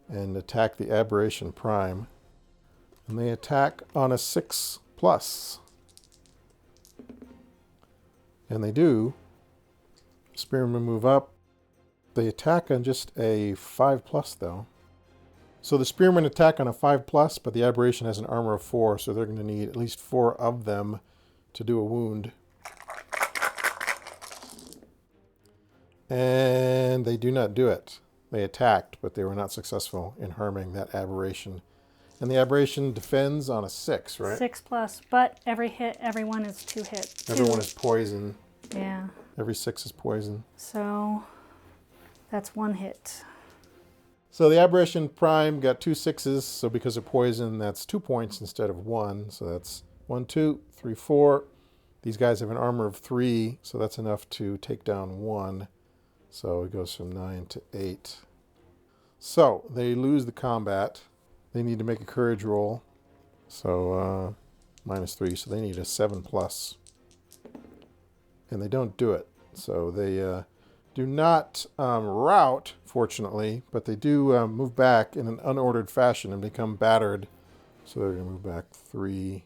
and attack the Aberration Prime. And they attack on a 6+. And they do. Spearmen move up. They attack on just a 5+, though. So the spearmen attack on a 5+, but the aberration has an armor of 4, so they're going to need at least 4 of them to do a wound. And they do not do it. They attacked, but they were not successful in harming that aberration. And the aberration defends on a 6, right? 6+, but every hit, everyone is 2 hits. Everyone is poison. Yeah. Every 6 is poison. So that's 1 hit. So the aberration prime got 2 6s, so because of poison, that's 2 points instead of 1. So that's 1, 2, 3, 4. These guys have an armor of 3, so that's enough to take down 1. So it goes from 9 to 8. So they lose the combat. They need to make a courage roll. So -3, so they need a 7+. And they don't do it. So they do not rout, fortunately, but they do move back in an unordered fashion and become battered. So they're going to move back 3.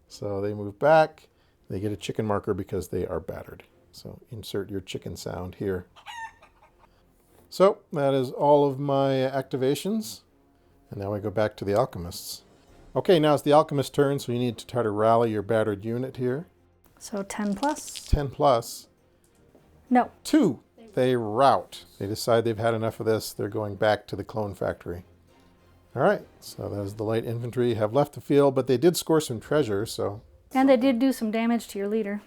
So they move back. They get a chicken marker because they are battered. So insert your chicken sound here. So that is all of my activations. And now we go back to the Alchemists. Okay, now it's the Alchemist turn, so you need to try to rally your battered unit here. So 10+. 10+. No. 2. They rout. They decide they've had enough of this. They're going back to the clone factory. All right, so that is the light infantry have left the field, but they did score some treasure, so... And they did do some damage to your leader.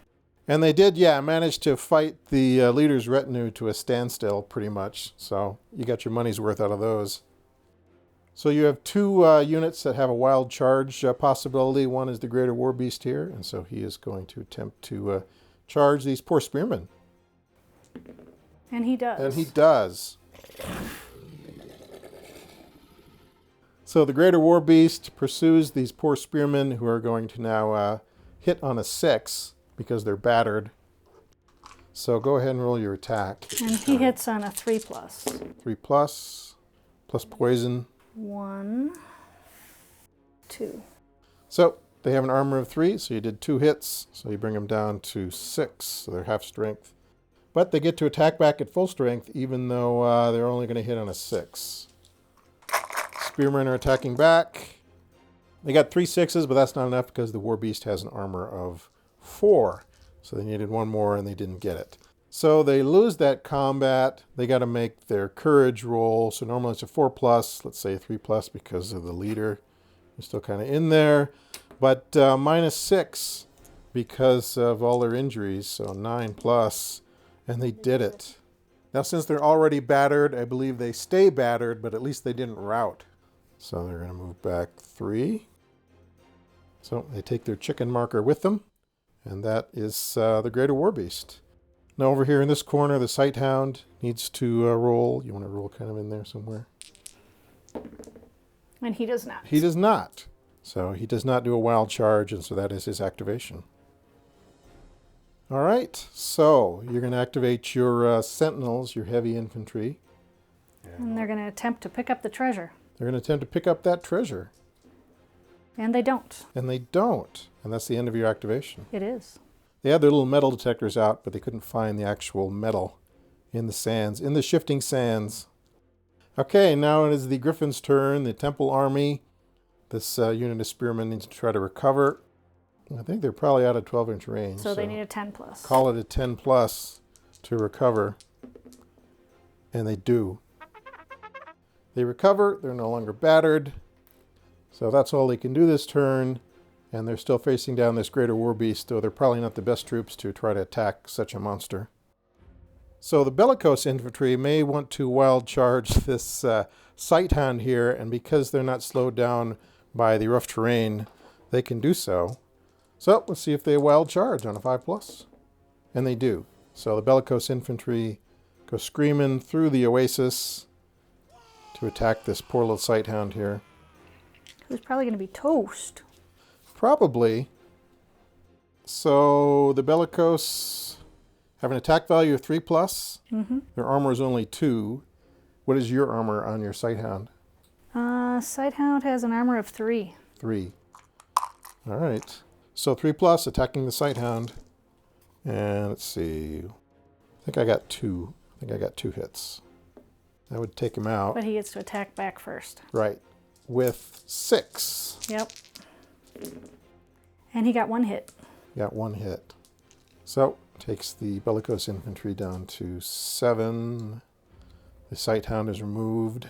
And they did, yeah, manage to fight the leader's retinue to a standstill, pretty much. So you got your money's worth out of those. So you have 2 units that have a wild charge possibility. One is the Greater War Beast here, and so he is going to attempt to charge these poor spearmen. And he does. And he does. So the Greater War Beast pursues these poor spearmen who are going to now hit on a 6 because they're battered. So go ahead and roll your attack. And he hits on a 3+. 3+, plus poison. 1, 2. So they have an armor of 3, so you did 2 hits. So you bring them down to 6, so they're half strength. But they get to attack back at full strength, even though they're only going to hit on a 6. Spearmen are attacking back. They got 3 6s, but that's not enough because the War Beast has an armor of 4. So they needed 1 more and they didn't get it. So they lose that combat. They got to make their courage roll. So normally it's a 4+, let's say a 3+ because of the leader. You're still kind of in there. But -6 because of all their injuries. So 9+, and they did it. Now since they're already battered, I believe they stay battered, but at least they didn't rout. So they're going to move back 3. So they take their chicken marker with them. And that is the Greater War Beast. Now over here in this corner, the Sighthound needs to roll. You want to roll kind of in there somewhere? And he does not. He does not. So he does not do a wild charge, and so that is his activation. All right, so you're going to activate your Sentinels, your heavy infantry. And they're going to attempt to pick up the treasure. They're going to attempt to pick up that treasure. And they don't. And they don't. And that's the end of your activation. It is. They had their little metal detectors out, but they couldn't find the actual metal in the sands, in the shifting sands. Okay, now it is the Griffin's turn, the Temple Army. This unit of spearmen needs to try to recover. I think they're probably out of 12-inch range. So they need a 10+. Call it a 10+ to recover. And they do. They recover. They're no longer battered. So that's all they can do this turn. And they're still facing down this Greater War Beast, so they're probably not the best troops to try to attack such a monster. So the bellicose infantry may want to wild charge this Sighthound here, and because they're not slowed down by the rough terrain, they can do so. So let's see if they wild charge on a 5+. And they do. So the bellicose infantry go screaming through the oasis to attack this poor little Sighthound here. Who's probably going to be toast. Probably. So the bellicose have an attack value of 3+. Mm-hmm. Their armor is only 2. What is your armor on your Sighthound? Sighthound has an armor of 3. 3. All right. So 3+ attacking the Sighthound. And let's see. I think I got 2. I think I got 2 hits. That would take him out. But he gets to attack back first. Right. With 6. Yep. And he got 1 hit. Got 1 hit. So, takes the bellicose infantry down to 7. The Sighthound is removed.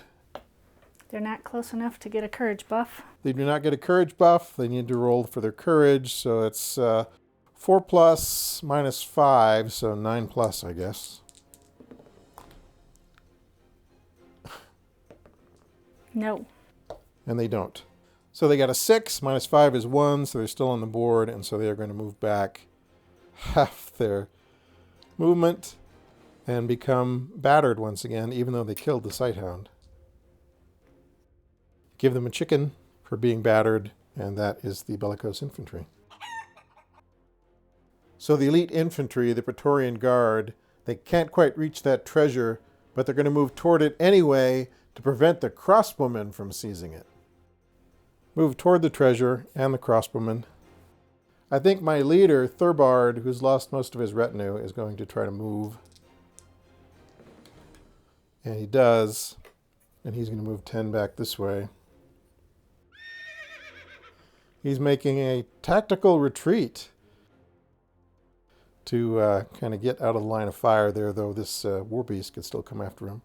They're not close enough to get a courage buff. They do not get a courage buff. They need to roll for their courage, so it's 4 plus minus 5, so 9 plus, I guess. No. And they don't. So they got a 6, minus 5 is 1, so they're still on the board, and so they are going to move back half their movement and become battered once again, even though they killed the Sighthound. Give them a chicken for being battered, and that is the bellicose infantry. So the elite infantry, the Praetorian Guard, they can't quite reach that treasure, but they're going to move toward it anyway to prevent the crossbowmen from seizing it. Move toward the treasure and the crossbowmen. I think my leader, Thurbard, who's lost most of his retinue, is going to try to move. And he does. And he's going to move 10 back this way. He's making a tactical retreat to kind of get out of the line of fire there, though this warbeast could still come after him.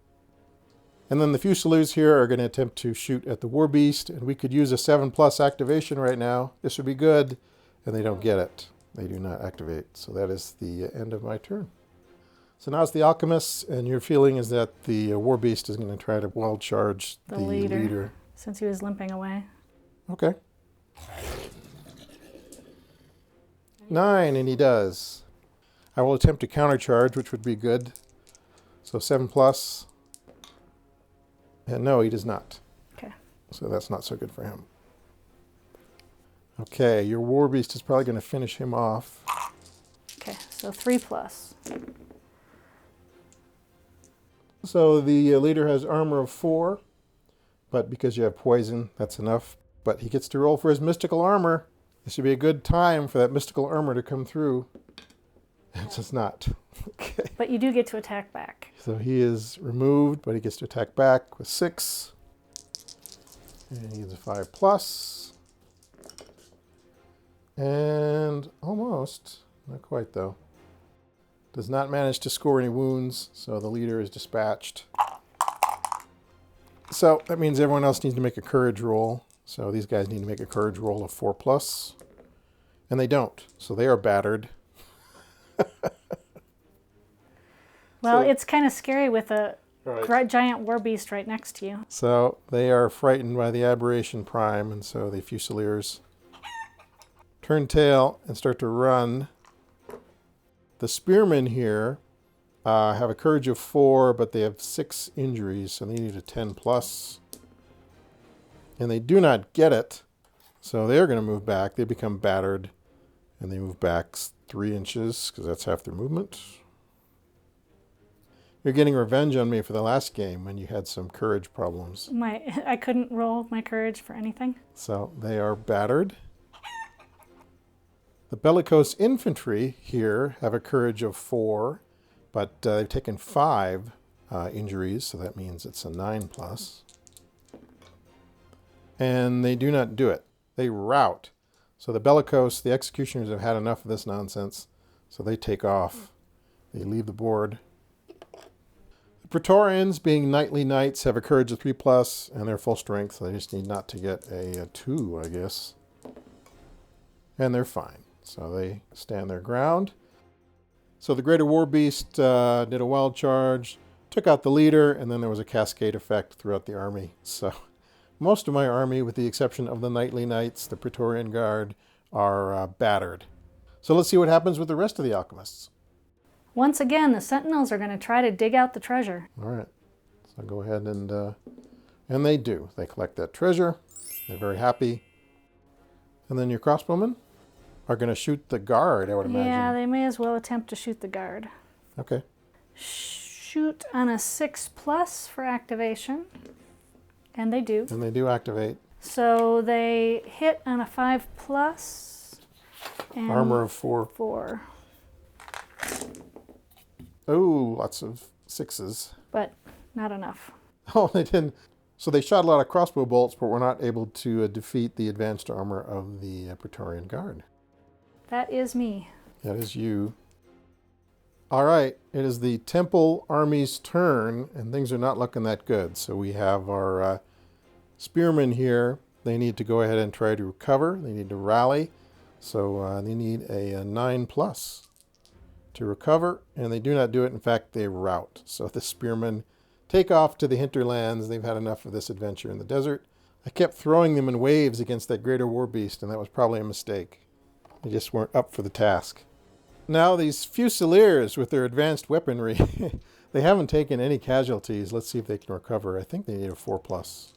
And then the Fusiliers here are going to attempt to shoot at the warbeast, and we could use a 7+ activation right now. This would be good, and they don't get it. They do not activate, so that is the end of my turn. So now it's the Alchemists, and your feeling is that the warbeast is going to try to wild charge the leader. Since he was limping away. Okay. 9, and he does. I will attempt to countercharge, which would be good. So 7+. And no, he does not. Okay. So that's not so good for him. Okay, your warbeast is probably going to finish him off. Okay, so 3+. So the leader has armor of 4, but because you have poison, that's enough. But he gets to roll for his mystical armor. This would be a good time for that mystical armor to come through. It does not. Okay. But you do get to attack back. So he is removed, but he gets to attack back with 6. And he gets a 5+. And almost, not quite though. Does not manage to score any wounds, so the leader is dispatched. So that means everyone else needs to make a courage roll. So these guys need to make a courage roll of 4+. And they don't, so they are battered. Well, So- it's kind of scary with a Right. giant warbeast right next to you. So they are frightened by the aberration prime, and so the Fusiliers turn tail and start to run. The spearmen here have a courage of 4, but they have 6 injuries, so they need a 10+. And they do not get it, so they're going to move back. They become battered, and they move back 3 inches, because that's half their movement. You're getting revenge on me for the last game when you had some courage problems. I couldn't roll my courage for anything. So they are battered. The bellicose infantry here have a courage of 4, but they've taken 5 injuries, so that means it's a 9+. And they do not do it. They rout. So the bellicose, the executioners have had enough of this nonsense, so they take off. They leave the board. The Praetorians, being knightly knights, have a courage of 3+, and they're full strength, so they just need not to get a 2, I guess. And they're fine. So they stand their ground. So the Greater Warbeast did a wild charge, took out the leader, and then there was a cascade effect throughout the army. So most of my army, with the exception of the knightly knights, the Praetorian Guard, are battered. So let's see what happens with the rest of the Alchemists. Once again, the Sentinels are going to try to dig out the treasure. All right. So go ahead and they do. They collect that treasure. They're very happy. And then your crossbowmen are going to shoot the guard, I would imagine. Yeah, they may as well attempt to shoot the guard. Okay. Shoot on a 6+ for activation. And they do. And they do activate. So they hit on a 5+. And Armor of 4. 4. Oh, lots of 6s. But not enough. Oh, they didn't. So they shot a lot of crossbow bolts, but were not able to defeat the advanced armor of the Praetorian Guard. That is me. That is you. All right, it is the Temple Army's turn, and things are not looking that good. So we have our spearmen here. They need to go ahead and try to recover. They need to rally. So they need a 9+ to recover, and they do not do it. In fact, they rout. So the spearmen take off to the hinterlands. They've had enough of this adventure in the desert. I kept throwing them in waves against that greater war beast, and that was probably a mistake. They just weren't up for the task. Now these Fusiliers with their advanced weaponry, they haven't taken any casualties. Let's see if they can recover. I think they need a 4+.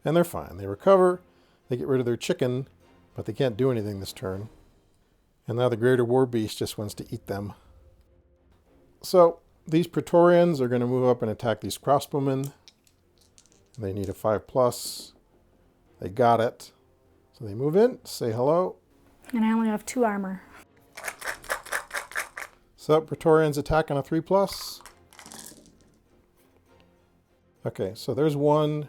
And they're fine. They recover. They get rid of their chicken, but they can't do anything this turn. And now the greater war beast just wants to eat them. So these Praetorians are going to move up and attack these crossbowmen. They need a 5+. They got it. So they move in, say hello. And I only have 2 armor. So Praetorians attack on a 3+. Okay, so there's 1,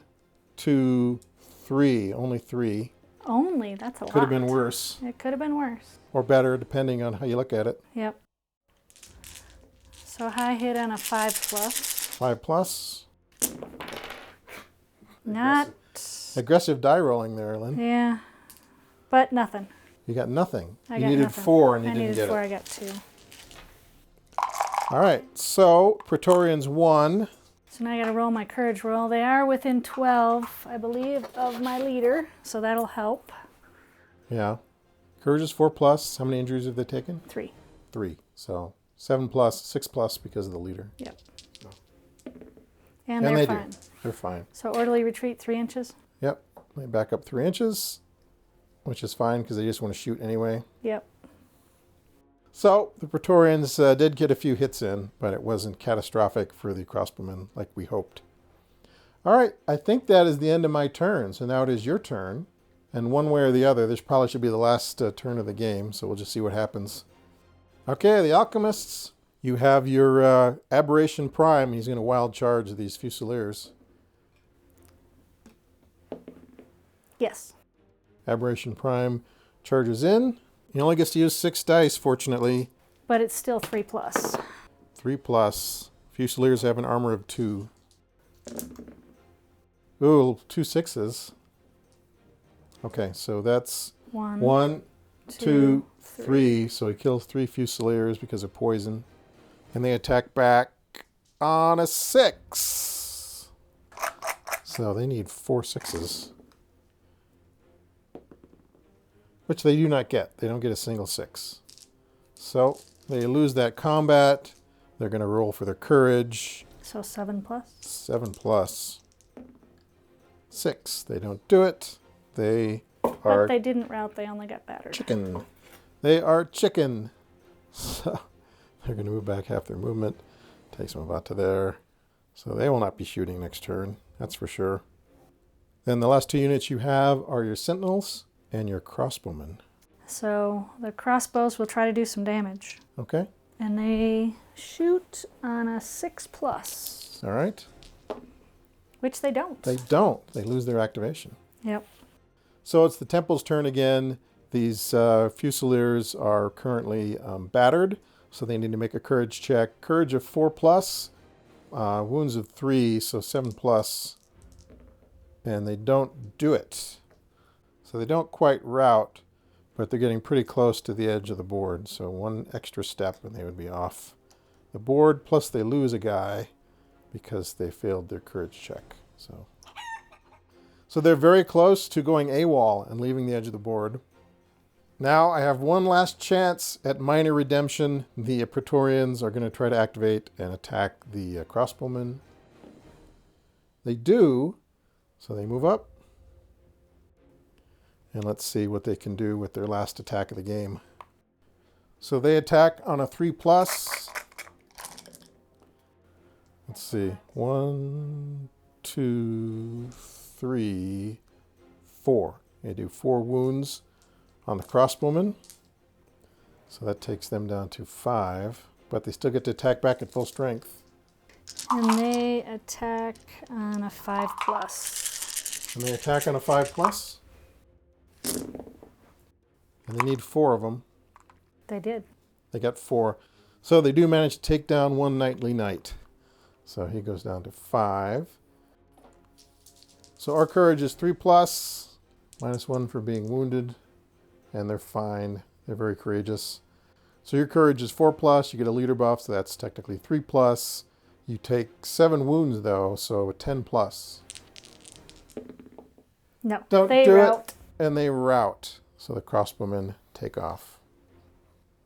2, 3. Only 3. Only? That's a lot. Could have been worse. It could have been worse. Or better, depending on how you look at it. Yep. So I hit on a 5+. 5+. Not... Aggressive die rolling there, Lynn. Yeah. But nothing. You got nothing. I You got needed nothing. 4 and you I didn't needed get 4, it. I got 2. All right, so Praetorians won. So now I gotta roll my courage roll. They are within 12, I believe, of my leader, so that'll help. Yeah. Courage is 4+. How many injuries have they taken? 3. 3. So 7+, 6+ because of the leader. Yep. No. And they're they fine. do. They're fine. So orderly retreat 3 inches? Yep. They back up 3 inches, which is fine because they just want to shoot anyway. Yep. So the Praetorians did get a few hits in, but it wasn't catastrophic for the crossbowmen like we hoped. All right, I think that is the end of my turn. So now it is your turn. And one way or the other, this probably should be the last turn of the game. So we'll just see what happens. Okay, the Alchemists. You have your Aberration Prime. He's going to wild charge these Fusiliers. Yes. Aberration Prime charges in. He only gets to use 6 dice, fortunately. But it's still 3+. 3+. Fusiliers have an armor of 2. Ooh, 2 6s. Okay, so that's 1, 2, 3. So he kills 3 Fusiliers because of poison. And they attack back on a 6. So they need 4 6s. Which they do not get. They don't get a single 6. So they lose that combat. They're going to roll for their courage. So 7+. 7+. 6. They don't do it. They But are they didn't rout, they only got battered. chicken. They are chicken. So they're going to move back half their movement. Takes them about to there. So they will not be shooting next turn. That's for sure. Then the last 2 units you have are your sentinels and your crossbowmen. So the crossbows will try to do some damage. Okay. And they shoot on a 6+. All right. Which they don't. They don't. They lose their activation. Yep. So it's the Temple's turn again. These Fusiliers are currently battered, so they need to make a courage check. Courage of 4+, wounds of 3, so 7+, and they don't do it. So they don't quite rout, but they're getting pretty close to the edge of the board. So 1 extra step and they would be off the board, plus they lose a guy because they failed their courage check. So they're very close to going AWOL and leaving the edge of the board. Now I have one last chance at minor redemption. The Praetorians are going to try to activate and attack the crossbowmen. They do, so they move up. And let's see what they can do with their last attack of the game. So they attack on a 3+. Let's see. 1, 2, 3, 4. They do 4 wounds on the crossbowmen. So that takes them down to 5. But they still get to attack back at full strength. And they attack on a 5+. And they attack on a 5+. And they need 4 of them. They did. They got 4. So they do manage to take down one knightly knight. So he goes down to 5. So our courage is 3+, -1 for being wounded. And they're fine. They're very courageous. So your courage is 4+. You get a leader buff, so that's technically 3+. You take 7 wounds, though, so 10+. No, Don't they do rout. it. And they rout. So the crossbowmen take off.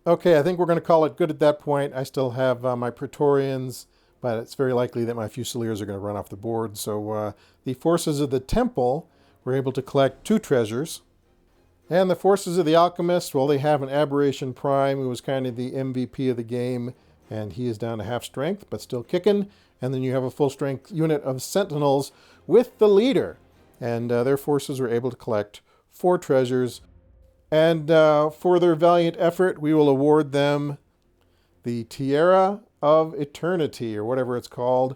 Okay, I think we're going to call it good at that point. I still have my Praetorians, but it's very likely that my Fusiliers are going to run off the board. So the forces of the Temple were able to collect 2 treasures. And the forces of the Alchemists, well, they have an Aberration Prime, who was kind of the MVP of the game, and he is down to half strength, but still kicking. And then you have a full strength unit of Sentinels with the leader. And their forces were able to collect 4 treasures. And for their valiant effort, we will award them the Tiara of Eternity, or whatever it's called.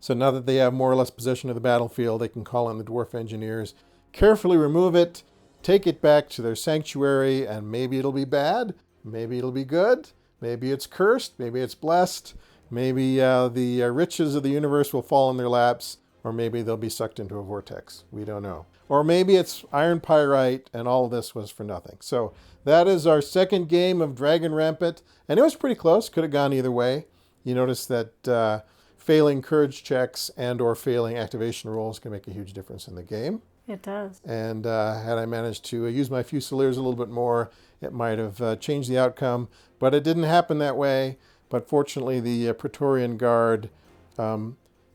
So now that they have more or less possession of the battlefield, they can call in the Dwarf Engineers, carefully remove it, take it back to their sanctuary, and maybe it'll be bad, maybe it'll be good, maybe it's cursed, maybe it's blessed, maybe the riches of the universe will fall in their laps, or maybe they'll be sucked into a vortex. We don't know. Or maybe it's iron pyrite and all of this was for nothing. So that is our second game of Dragon Rampant, and it was pretty close. Could have gone either way. You notice that failing courage checks and or failing activation rolls can make a huge difference in the game. It does. And had I managed to use my Fusiliers a little bit more, it might have changed the outcome. But it didn't happen that way. But fortunately, the Praetorian Guard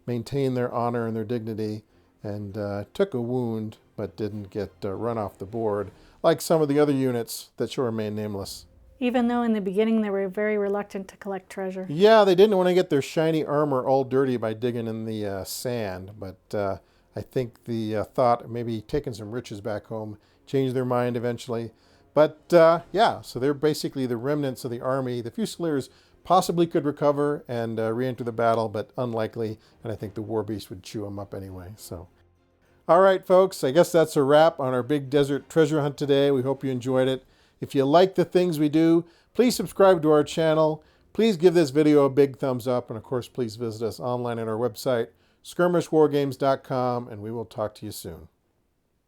maintained their honor and their dignity and took a wound, but didn't get run off the board, like some of the other units that shall remain nameless. Even though in the beginning they were very reluctant to collect treasure. Yeah, they didn't want to get their shiny armor all dirty by digging in the sand, but I think the thought of maybe taking some riches back home changed their mind eventually. But yeah, so they're basically the remnants of the army. The Fusiliers possibly could recover and re-enter the battle, but unlikely, and I think the War Beast would chew them up anyway. So, all right, folks, I guess that's a wrap on our big desert treasure hunt today. We hope you enjoyed it. If you like the things we do, please subscribe to our channel. Please give this video a big thumbs up, and of course, please visit us online at our website, skirmishwargames.com, and we will talk to you soon.